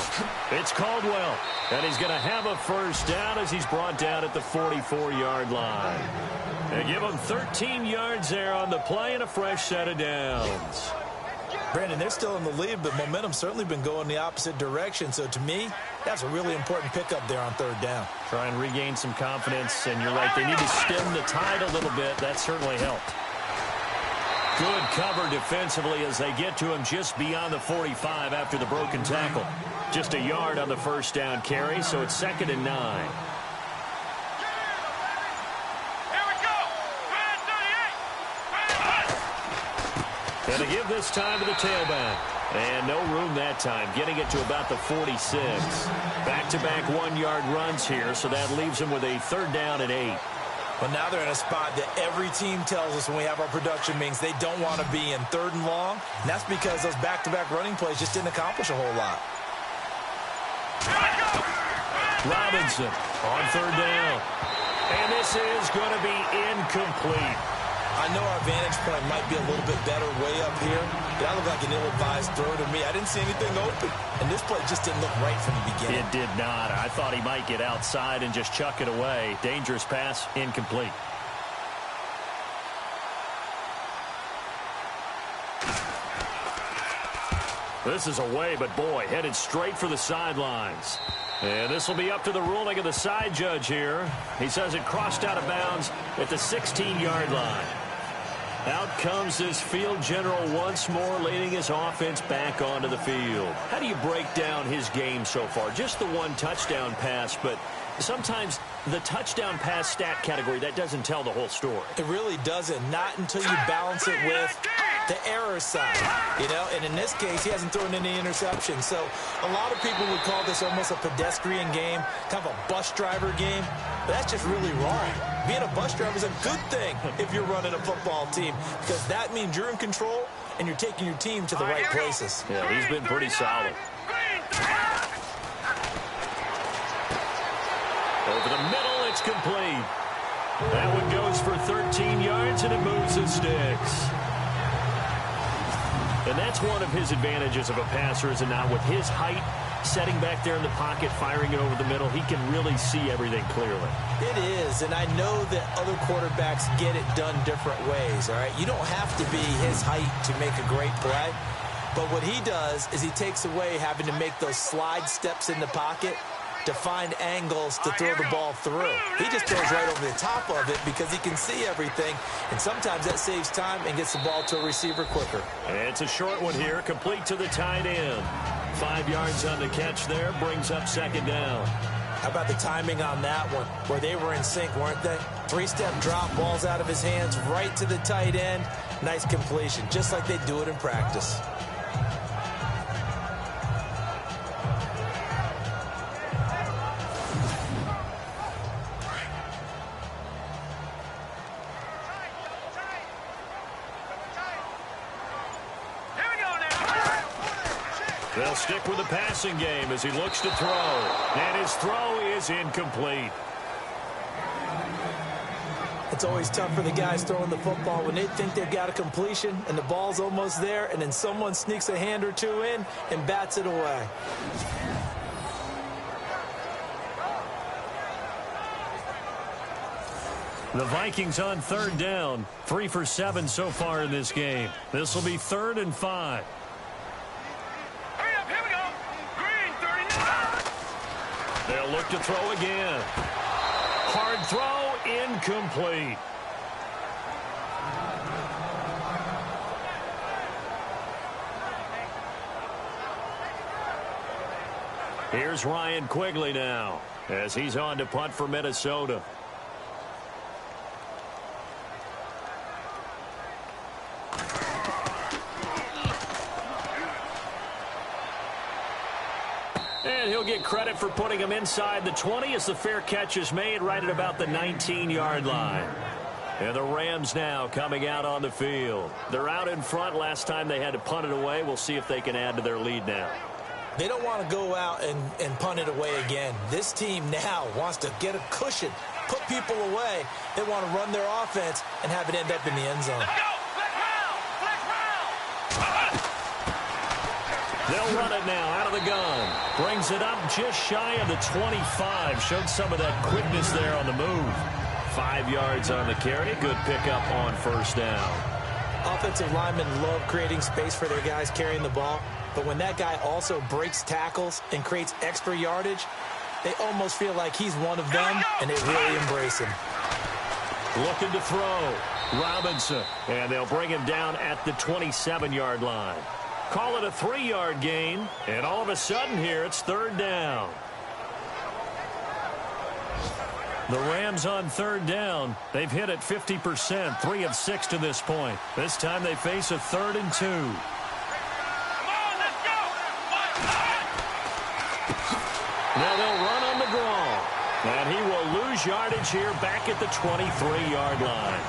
it's Caldwell. And he's going to have a 1st down as he's brought down at the 44-yard line. And give him 13 yards there on the play and a fresh set of downs. Brandon, they're still in the lead, but momentum's certainly been going the opposite direction. So to me, that's a really important pickup there on third down. Try and regain some confidence, and you're right, they need to stem the tide a little bit. That certainly helped. Good cover defensively as they get to him just beyond the 45 after the broken tackle. Just a yard on the first down carry, so it's 2nd and 9. And to give this time to the tailback. And no room that time, getting it to about the 46. Back-to-back 1-yard runs here, so that leaves him with a 3rd down and 8. But now they're in a spot that every team tells us when we have our production meetings they don't want to be in 3rd and long. And that's because those back-to-back running plays just didn't accomplish a whole lot. Robinson on 3rd down. And this is going to be incomplete. I know our vantage point might be a little bit better way up here, but that looked like an ill-advised throw to me. I didn't see anything open, and this play just didn't look right from the beginning. It did not. I thought he might get outside and just chuck it away. Dangerous pass, incomplete. This is away, but boy, headed straight for the sidelines. And this will be up to the ruling of the side judge here. He says it crossed out of bounds at the 16-yard line. Out comes this field general once more, leading his offense back onto the field. How do you break down his game so far? Just the 1 touchdown pass, but sometimes the touchdown pass stat category, that doesn't tell the whole story. It really doesn't. Not until you balance it with the error side, and in this case, he hasn't thrown any interceptions. So a lot of people would call this almost a pedestrian game, kind of a bus driver game. But that's just really wrong. Being a bus driver is a good thing if you're running a football team, because that means you're in control and you're taking your team to the right places. Yeah, he's been pretty solid. Over the middle, it's complete. That one goes for 13 yards, and it moves the sticks. And that's one of his advantages of a passer, is it not? With his height, setting back there in the pocket, firing it over the middle, he can really see everything clearly. It is, and I know that other quarterbacks get it done different ways, all right? You don't have to be his height to make a great play, but what he does is he takes away having to make those slide steps in the pocket to find angles to throw the ball through. He just throws right over the top of it because he can see everything, and sometimes that saves time and gets the ball to a receiver quicker. And it's a short one here, complete to the tight end. 5 yards on the catch there, brings up 2nd down. How about the timing on that one, where they were in sync, weren't they? 3-step drop, ball's out of his hands, right to the tight end. Nice completion, just like they do it in practice. They'll stick with the passing game as he looks to throw. And his throw is incomplete. It's always tough for the guys throwing the football when they think they've got a completion and the ball's almost there, and then someone sneaks a hand or two in and bats it away. The Vikings on 3rd down. 3 for 7 so far in this game. This will be 3rd and 5. They'll look to throw again. Hard throw, incomplete. Here's Ryan Quigley now as he's on to punt for Minnesota. And he'll get credit for putting him inside the 20 as the fair catch is made right at about the 19-yard line. And the Rams now coming out on the field. They're out in front. Last time they had to punt it away. We'll see if they can add to their lead now. They don't want to go out and punt it away again. This team now wants to get a cushion, put people away. They want to run their offense and have it end up in the end zone. They'll run it now out of the gun. Brings it up just shy of the 25. Showed some of that quickness there on the move. 5 yards on the carry. Good pickup on 1st down. Offensive linemen love creating space for their guys carrying the ball, but when that guy also breaks tackles and creates extra yardage, they almost feel like he's one of them, and they really embrace him. Looking to throw. Robinson. And they'll bring him down at the 27-yard line. Call it a 3-yard gain, and all of a sudden here it's 3rd down. The Rams on 3rd down. They've hit it 50%, 3 of 6 to this point. This time they face a 3rd and 2. Now they'll run on the draw. And he will lose yardage here back at the 23-yard line.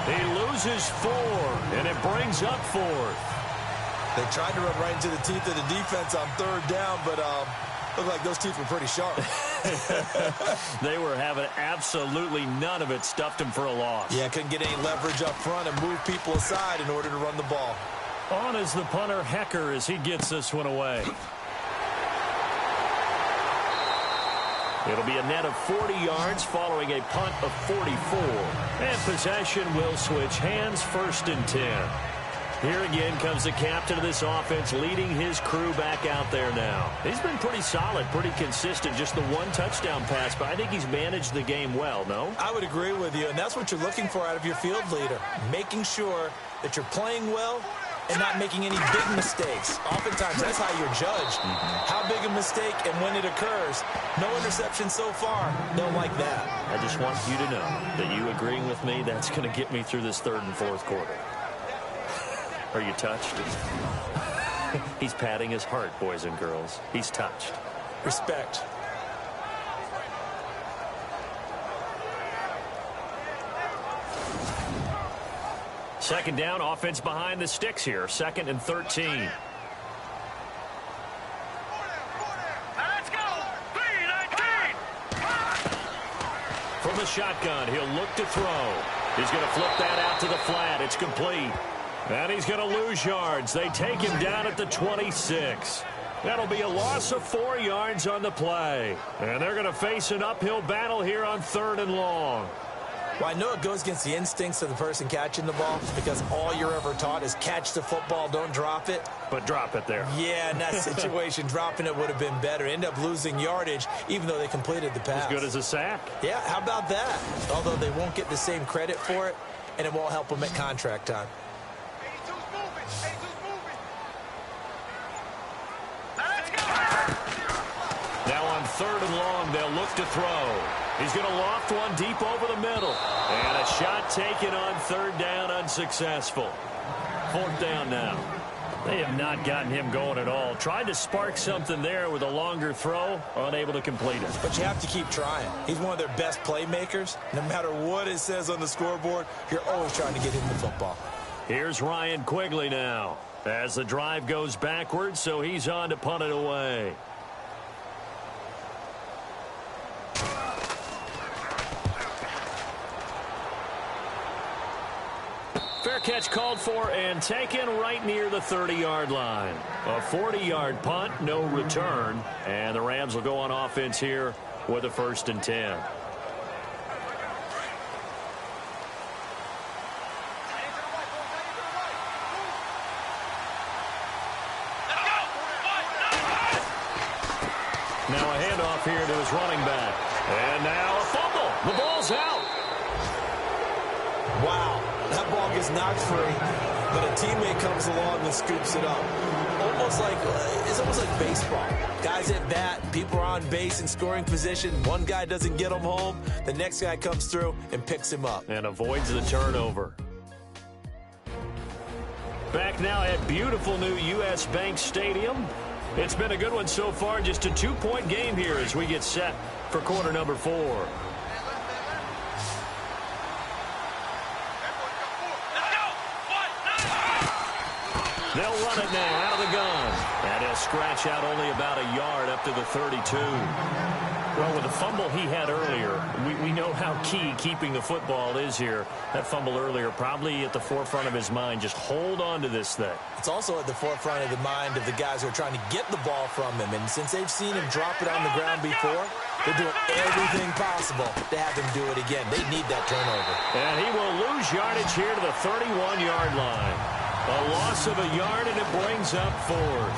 He loses 4, and it brings up 4th. They tried to run right into the teeth of the defense on 3rd down, but looked like those teeth were pretty sharp. They were having absolutely none of it. Stuffed him for a loss. Yeah, couldn't get any leverage up front and move people aside in order to run the ball. On is the punter, Hecker, as he gets this one away. It'll be a net of 40 yards following a punt of 44. And possession will switch hands, 1st and 10. Here again comes the captain of this offense, leading his crew back out there now. He's been pretty solid, pretty consistent, just the 1 touchdown pass, but I think he's managed the game well, no? I would agree with you, and that's what you're looking for out of your field leader, making sure that you're playing well and not making any big mistakes. Oftentimes, that's how you're judged. How big a mistake and when it occurs. No interception so far. Don't like that. I just want you to know that you agreeing with me, that's going to get me through this 3rd and 4th quarter. Are you touched? He's patting his heart, boys and girls. He's touched. Respect. Second down, offense behind the sticks here. 2nd and 13. Let's go! 3-19! From the shotgun, he'll look to throw. He's going to flip that out to the flat. It's complete. And he's going to lose yards. They take him down at the 26. That'll be a loss of 4 yards on the play. And they're going to face an uphill battle here on 3rd and long. Well, I know it goes against the instincts of the person catching the ball because all you're ever taught is catch the football, don't drop it. But drop it there. Yeah, in that situation, dropping it would have been better. End up losing yardage, even though they completed the pass. As good as a sack. Yeah, how about that? Although they won't get the same credit for it, and it won't help them at contract time. Now on 3rd and long, they'll look to throw. He's going to loft one deep over the middle. And a shot taken on 3rd down, unsuccessful. 4th down now. They have not gotten him going at all. Tried to spark something there with a longer throw, unable to complete it. But you have to keep trying. He's one of their best playmakers. No matter what it says on the scoreboard, you're always trying to get him the football. Here's Ryan Quigley now as the drive goes backwards, so he's on to punt it away. Fair catch called for and taken right near the 30-yard line. A 40-yard punt, no return. And the Rams will go on offense here with a 1st and 10. Now a handoff here to his running back. And now a fumble. The ball's out. Wow, that ball gets knocked free, but a teammate comes along and scoops it up. It's almost like baseball. Guys at bat, people are on base in scoring position. One guy doesn't get him home. The next guy comes through and picks him up. And avoids the turnover. Back now at beautiful new U.S. Bank Stadium. It's been a good one so far. Just a 2-point game here as we get set for quarter number 4. They'll run it now out of the gun. And he'll scratch out only about a yard up to the 32. Well, with the fumble he had earlier, we know how key keeping the football is here. That fumble earlier probably at the forefront of his mind. Just hold on to this thing. It's also at the forefront of the mind of the guys who are trying to get the ball from him. And since they've seen him drop it on the ground before, They're doing everything possible to have him do it again. They need that turnover. And he will lose yardage here to the 31-yard line. A loss of a yard, and it brings up fourth.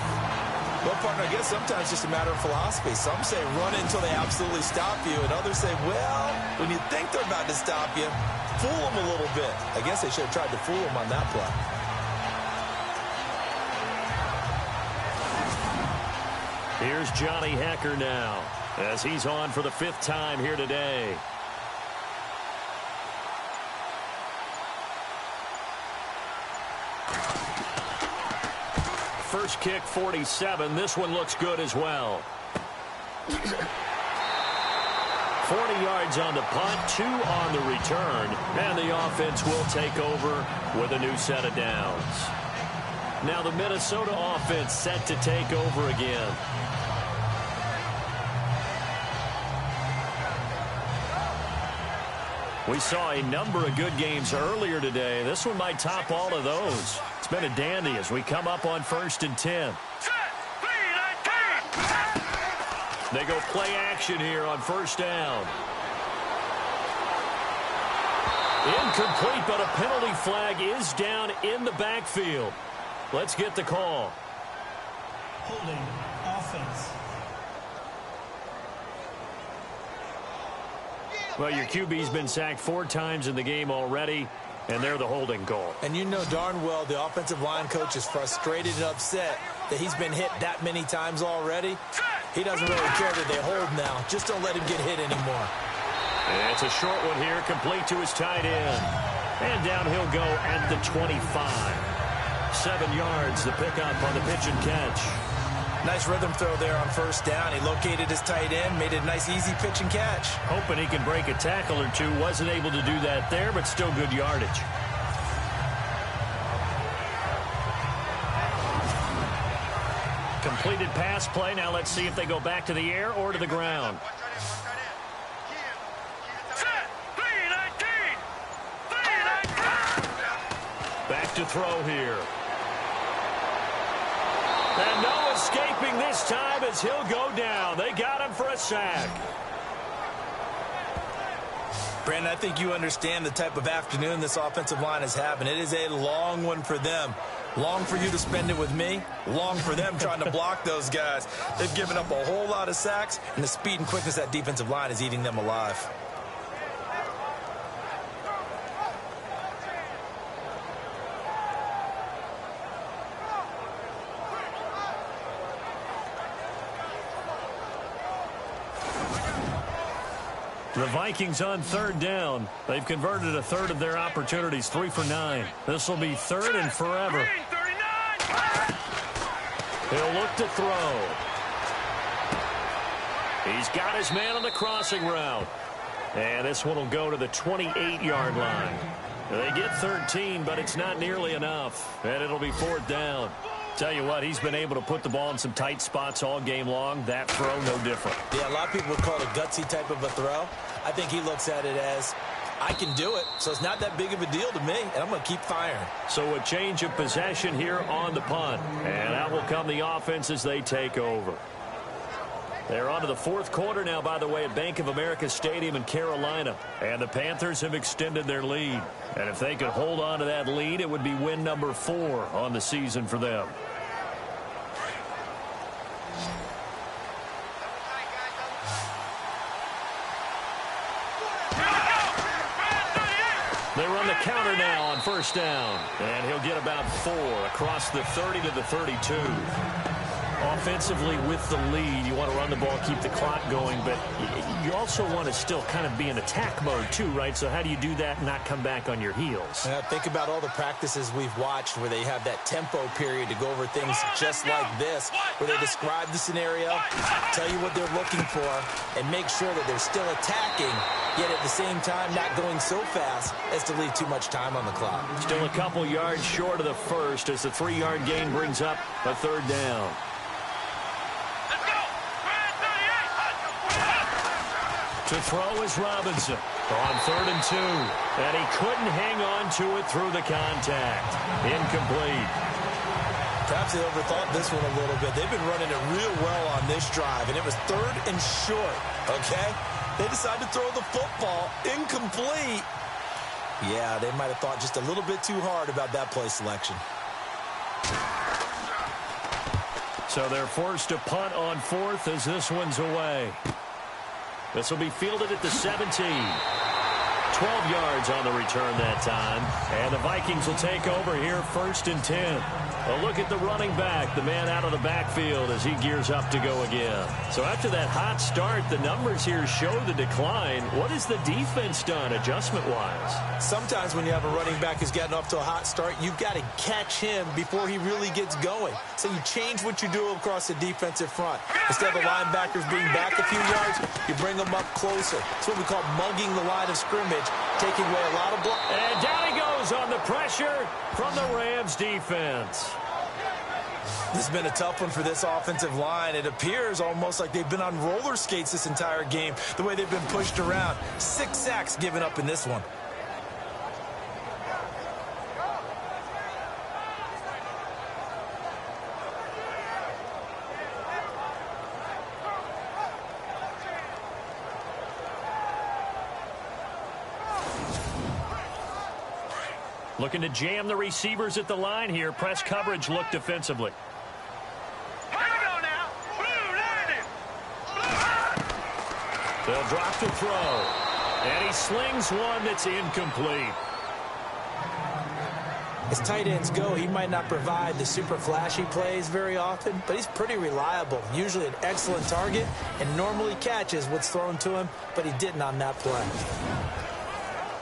Well, partner, I guess sometimes it's just a matter of philosophy. Some say run until they absolutely stop you, and others say, well, when you think they're about to stop you, fool them a little bit. I guess they should have tried to fool them on that play. Here's Johnny Hecker now, as he's on for the 5th time here today. First kick, 47. This one looks good as well. 40 yards on the punt, 2 on the return, and the offense will take over with a new set of downs. Now the Minnesota offense set to take over again. We saw a number of good games earlier today. This one might top all of those. It's been a dandy as we come up on 1st and 10. They go play action here on 1st down. Incomplete, but a penalty flag is down in the backfield. Let's get the call. Holding offense. Well, your QB's been sacked 4 times in the game already, and they're the holding call. And you know darn well the offensive line coach is frustrated and upset that he's been hit that many times already. He doesn't really care that they hold now. Just don't let him get hit anymore. And it's a short one here, complete to his tight end. And down he'll go at the 25. 7 yards, the pickup on the pitch and catch. Nice rhythm throw there on 1st down. He located his tight end, made it a nice easy pitch and catch. Hoping he can break a tackle or two. Wasn't able to do that there, but still good yardage. Completed pass play. Now let's see if they go back to the air or to the ground. Back to throw here. And no escaping this time as he'll go down. They got him for a sack. Brandon, I think you understand the type of afternoon this offensive line is having. It is a long one for them. Long for you to spend it with me. Long for them trying to block those guys. They've given up a whole lot of sacks, and the speed and quickness of that defensive line is eating them alive. The Vikings on 3rd down. They've converted a third of their opportunities, 3 for 9. This will be 3rd and forever. He'll look to throw. He's got his man on the crossing route. And this one will go to the 28-yard line. They get 13, but it's not nearly enough. And it'll be 4th down. Tell you what, he's been able to put the ball in some tight spots all game long. That throw, no different. Yeah, a lot of people would call it a gutsy type of a throw. I think he looks at it as, I can do it, so it's not that big of a deal to me, and I'm going to keep firing. So a change of possession here on the punt. And out will come the offense as they take over. They're on to the 4th quarter now, by the way, at Bank of America Stadium in Carolina. And the Panthers have extended their lead. And if they could hold on to that lead, it would be win number 4 on the season for them. They run the counter now on 1st down. And he'll get about 4 across the 30 to the 32. Offensively with the lead, you want to run the ball, keep the clock going, but you also want to still kind of be in attack mode too, right? So how do you do that and not come back on your heels? Think about all the practices we've watched where they have that tempo period to go over things just like this, where they describe the scenario, tell you what they're looking for, and make sure that they're still attacking, yet at the same time not going so fast as to leave too much time on the clock. Still a couple yards short of the first as the 3-yard gain brings up a 3rd down. To throw is Robinson on 3rd and 2. And he couldn't hang on to it through the contact. Incomplete. Perhaps they overthought this one a little bit. They've been running it real well on this drive, and it was 3rd and short, okay? They decided to throw the football incomplete. Yeah, they might have thought just a little bit too hard about that play selection. So they're forced to punt on 4th as this one's away. This will be fielded at the 17. 12 yards on the return that time. And the Vikings will take over here 1st and 10. A look at the running back, the man out of the backfield as he gears up to go again. So after that hot start, the numbers here show the decline. What has the defense done adjustment-wise? Sometimes when you have a running back who's gotten off to a hot start, you've got to catch him before he really gets going. So you change what you do across the defensive front. Instead of the linebackers being back a few yards, you bring them up closer. It's what we call mugging the line of scrimmage, taking away a lot of block. And down he goes on the pressure from the Rams defense. This has been a tough one for this offensive line. It appears almost like they've been on roller skates this entire game, the way they've been pushed around. 6 sacks given up in this one. Looking to jam the receivers at the line here. Press coverage look defensively. They'll drop to throw. And he slings one that's incomplete. As tight ends go, he might not provide the super flashy plays very often, but he's pretty reliable. Usually an excellent target and normally catches what's thrown to him, but he didn't on that play.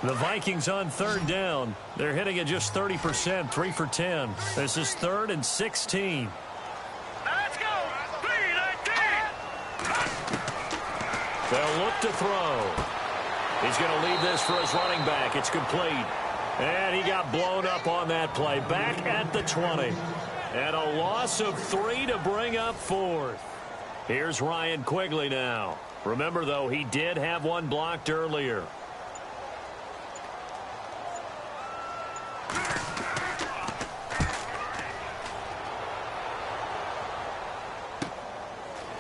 The Vikings on 3rd down. They're hitting at just 30%, 3 for 10. This is 3rd and 16. Let's go. 3-19. They'll look to throw. He's going to leave this for his running back. It's complete. And he got blown up on that play. Back at the 20. And a loss of 3 to bring up 4th. Here's Ryan Quigley now. Remember, though, he did have one blocked earlier.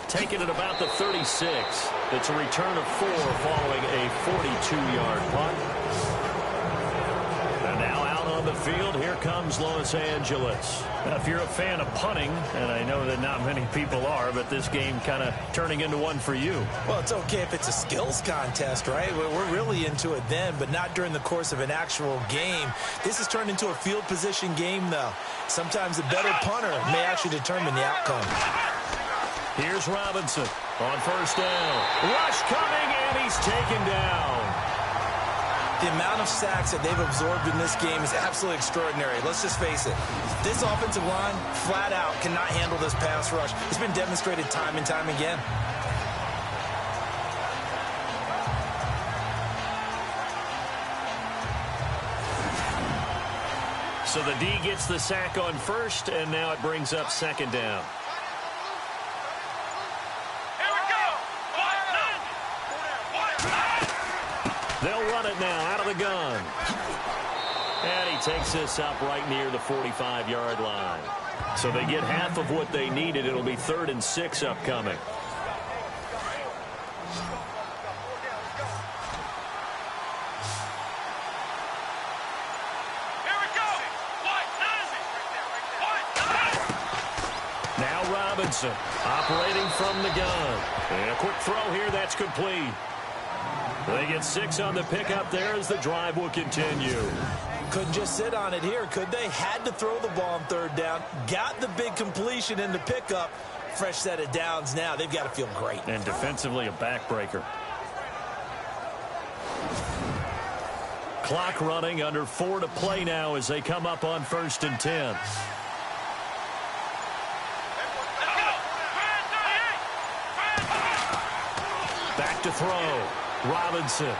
Taken at about the 36. It's a return of 4 following a 42-yard punt. And now out on the field, here comes Los Angeles. Now, if you're a fan of punting, and I know that not many people are, but this game kind of turning into one for you. Well, it's okay if it's a skills contest, right? We're really into it then, but not during the course of an actual game. This has turned into a field position game, though. Sometimes the better punter may actually determine the outcome. Here's Robinson on 1st down. Rush coming, and he's taken down. The amount of sacks that they've absorbed in this game is absolutely extraordinary. Let's just face it. This offensive line, flat out, cannot handle this pass rush. It's been demonstrated time and time again. So the D gets the sack on 1st, and now it brings up 2nd down. They'll run it now out of the gun. And he takes this up right near the 45-yard line. So they get half of what they needed. It'll be 3rd and 6 upcoming. Now Robinson operating from the gun. And a quick throw here that's complete. They get 6 on the pickup there as the drive will continue. Couldn't just sit on it here, could they? Had to throw the ball on 3rd down. Got the big completion in the pickup. Fresh set of downs now. They've got to feel great. And defensively a backbreaker. Clock running, under 4 to play now as they come up on 1st and 10. Back to throw. Robinson.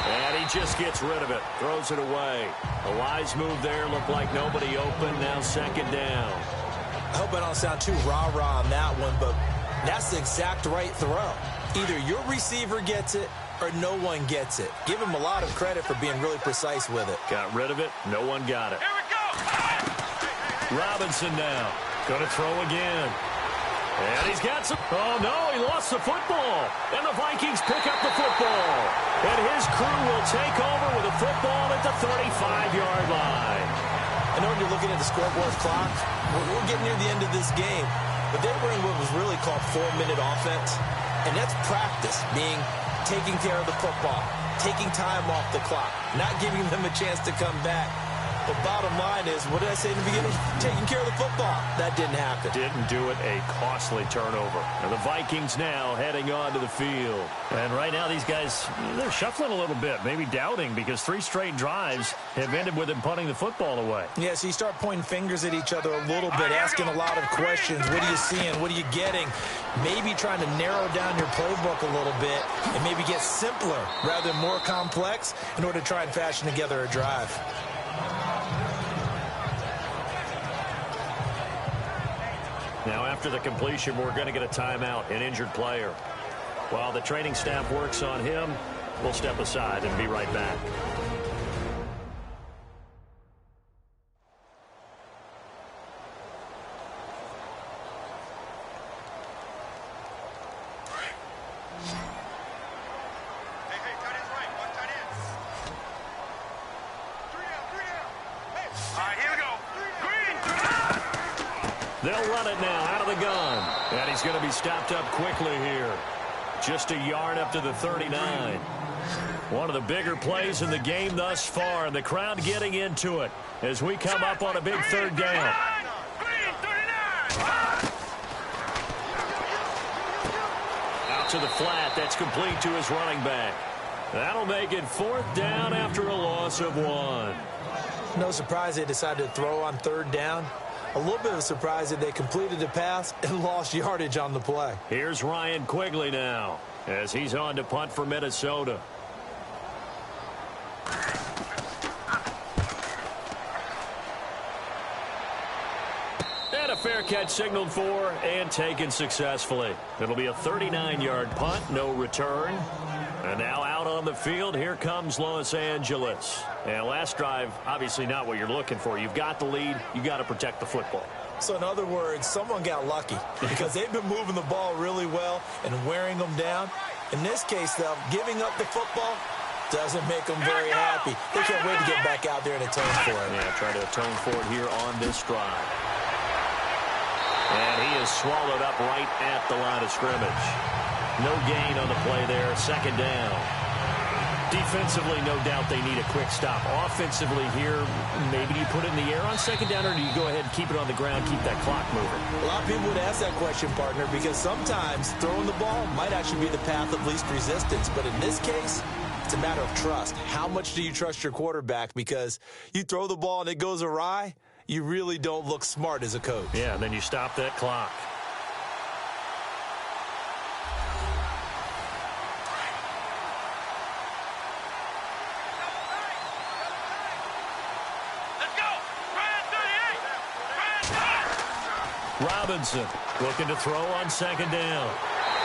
And he just gets rid of it. Throws it away. A wise move there. Looked like nobody open. Now 2nd down. I hope I don't sound too rah-rah on that one, but that's the exact right throw. Either your receiver gets it or no one gets it. Give him a lot of credit for being really precise with it. Got rid of it. No one got it. Here we go. Robinson now. Going to throw again. And he's got some... Oh, no, he lost the football. And the Vikings pick up the football. And his crew will take over with a football at the 35-yard line. I know when you're looking at the scoreboard clock, we're getting near the end of this game. But they were in what was really called 4-minute offense. And that's practice, being taking care of the football, taking time off the clock, not giving them a chance to come back. But bottom line is, what did I say in the beginning? Taking care of the football. That didn't happen. Didn't do it. A costly turnover. And the Vikings now heading on to the field. And right now these guys, they're shuffling a little bit, maybe doubting, because 3 straight drives have ended with them punting the football away. Yeah, so you start pointing fingers at each other a little bit, asking a lot of questions. What are you seeing? What are you getting? Maybe trying to narrow down your playbook a little bit and maybe get simpler rather than more complex in order to try and fashion together a drive. Now, after the completion, we're going to get a timeout, an injured player. While the training staff works on him, we'll step aside and be right back. They'll run it now out of the gun. And he's going to be stopped up quickly here. Just a yard up to the 39. One of the bigger plays in the game thus far, and the crowd getting into it as we come up on a big 3rd down. Out to the flat. That's complete to his running back. That'll make it 4th down after a loss of 1. No surprise they decided to throw on 3rd down. A little bit of a surprise that they completed the pass and lost yardage on the play. Here's Ryan Quigley now as he's on to punt for Minnesota. And a fair catch signaled for and taken successfully. It'll be a 39-yard punt, no return. And now out on the field, here comes Los Angeles. And last drive, obviously not what you're looking for. You've got the lead. You got to protect the football. So in other words, someone got lucky because they've been moving the ball really well and wearing them down. In this case, though, giving up the football doesn't make them very happy. They can't wait to get back out there and atone for it. Yeah, try to atone for it here on this drive. And he is swallowed up right at the line of scrimmage. No gain on the play there. 2nd down. Defensively, no doubt they need a quick stop. Offensively here, maybe you put it in the air on 2nd down, or do you go ahead and keep it on the ground, keep that clock moving? A lot of people would ask that question, partner, because sometimes throwing the ball might actually be the path of least resistance. But in this case, it's a matter of trust. How much do you trust your quarterback? Because you throw the ball and it goes awry, you really don't look smart as a coach. Yeah, and then you stop that clock. Robinson looking to throw on 2nd down.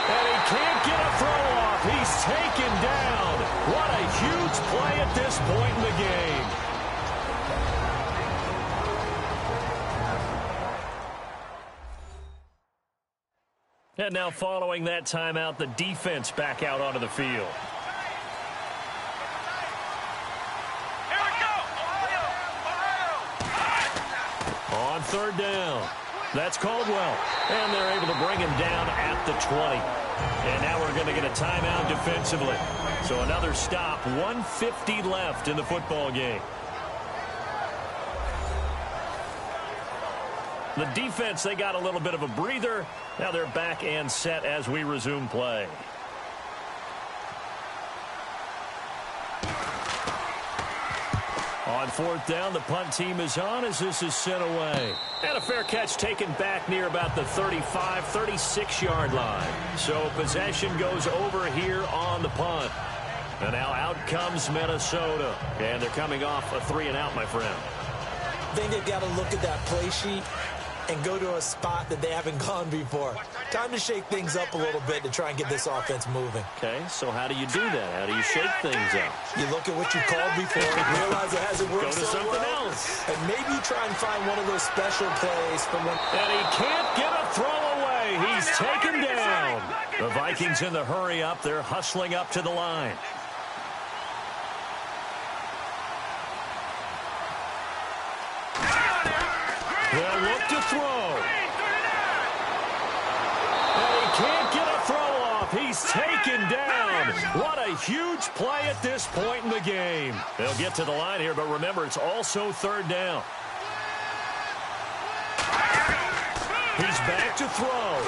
And he can't get a throw off. He's taken down. What a huge play at this point in the game. And now following that timeout, the defense back out onto the field. On 3rd down. That's Caldwell. And they're able to bring him down at the 20. And now we're going to get a timeout defensively. So another stop. 1:50 left in the football game. The defense, they got a little bit of a breather. Now they're back and set as we resume play. On 4th down, the punt team is on as this is sent away. And a fair catch taken back near about the 35, 36-yard line. So possession goes over here on the punt. And now out comes Minnesota. And they're coming off a 3-and-out, my friend. I think they've got to look at that play sheet and go to a spot that they haven't gone before. Time to shake things up a little bit to try and get this offense moving. Okay, so how do you do that? How do you shake things up? You look at what you called before, realize it hasn't worked Go to so something well, else. and maybe try and find one of those special plays from when... And he can't get a throw away. He's taken down. The Vikings in the hurry up. They're hustling up to the line. They'll look to throw. And he can't get a throw off. He's taken down. What a huge play at this point in the game. They'll get to the line here, but remember, it's also third down. He's back to throw.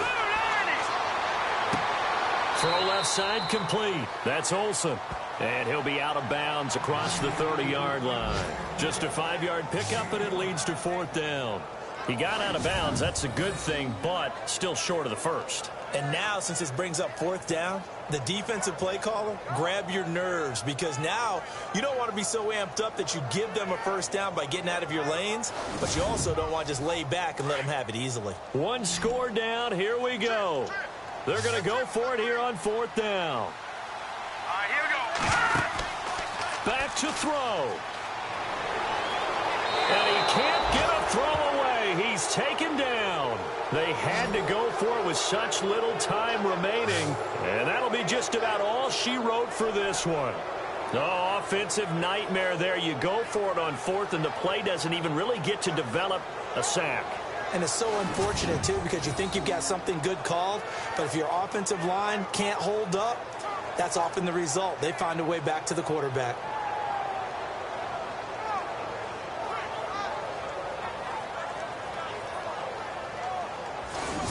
Throw left side complete. That's Olsen. And he'll be out of bounds across the 30-yard line. Just a 5-yard pickup, and it leads to fourth down. He got out of bounds. That's a good thing, but still short of the first. And now, since this brings up fourth down, the defensive play caller, grab your nerves, because now you don't want to be so amped up that you give them a first down by getting out of your lanes, but you also don't want to just lay back and let them have it easily. One score down. Here we go. They're going to go for it here on fourth down. Here we go. Back to throw. And he can't get a throw away. He's taken down. They had to go for it with such little time remaining. And that'll be just about all she wrote for this one. Oh, offensive nightmare there. You go for it on fourth, and the play doesn't even really get to develop a sack. And it's so unfortunate, too, because you think you've got something good called, but if your offensive line can't hold up, that's often the result. They find a way back to the quarterback.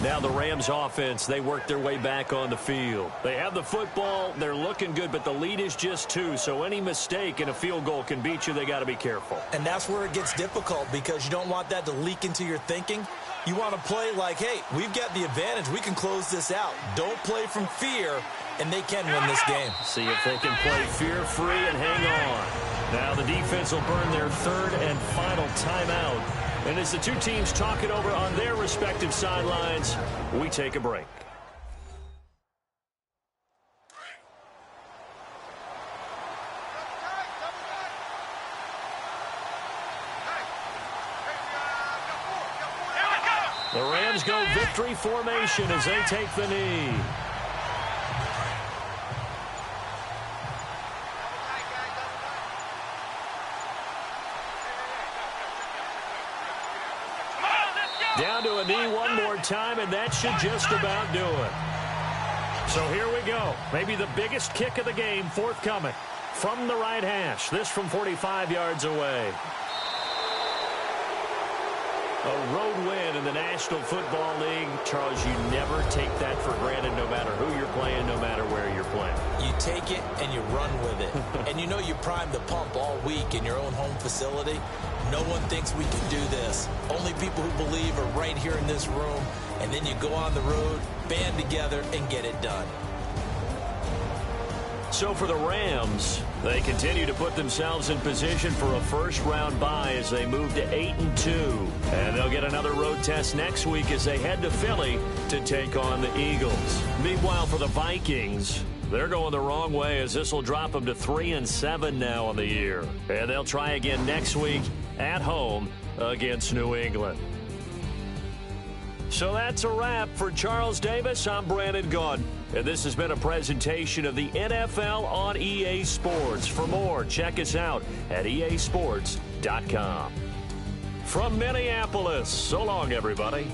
Now the Rams offense, they work their way back on the field. They have the football. They're looking good, but the lead is just 2. So any mistake in a field goal can beat you. They got to be careful. And that's where it gets difficult, because you don't want that to leak into your thinking. You want to play like, hey, we've got the advantage. We can close this out. Don't play from fear, and they can win this game. See if they can play fear-free and hang on. Now the defense will burn their third and final timeout. And as the two teams talk it over on their respective sidelines, we take a break. The Rams go victory formation as they take the knee. Down to a knee one more time, and that should just about do it. So here we go. Maybe the biggest kick of the game forthcoming from the right hash. This from 45 yards away. A road win in the National Football League. Charles, you never take that for granted no matter who you're playing, no matter where you're playing. You take it and you run with it. And you know you primed the pump all week in your own home facility. No one thinks we can do this. Only people who believe are right here in this room. And then you go on the road, band together, and get it done. So for the Rams, they continue to put themselves in position for a first-round bye as they move to 8-2. And they'll get another road test next week as they head to Philly to take on the Eagles. Meanwhile, for the Vikings, they're going the wrong way as this will drop them to 3-7 now on the year. And they'll try again next week at home against New England. So that's a wrap. For Charles Davis, I'm Brandon Gaudin. And this has been a presentation of the NFL on EA Sports. For more, check us out at easports.com. From Minneapolis, so long, everybody.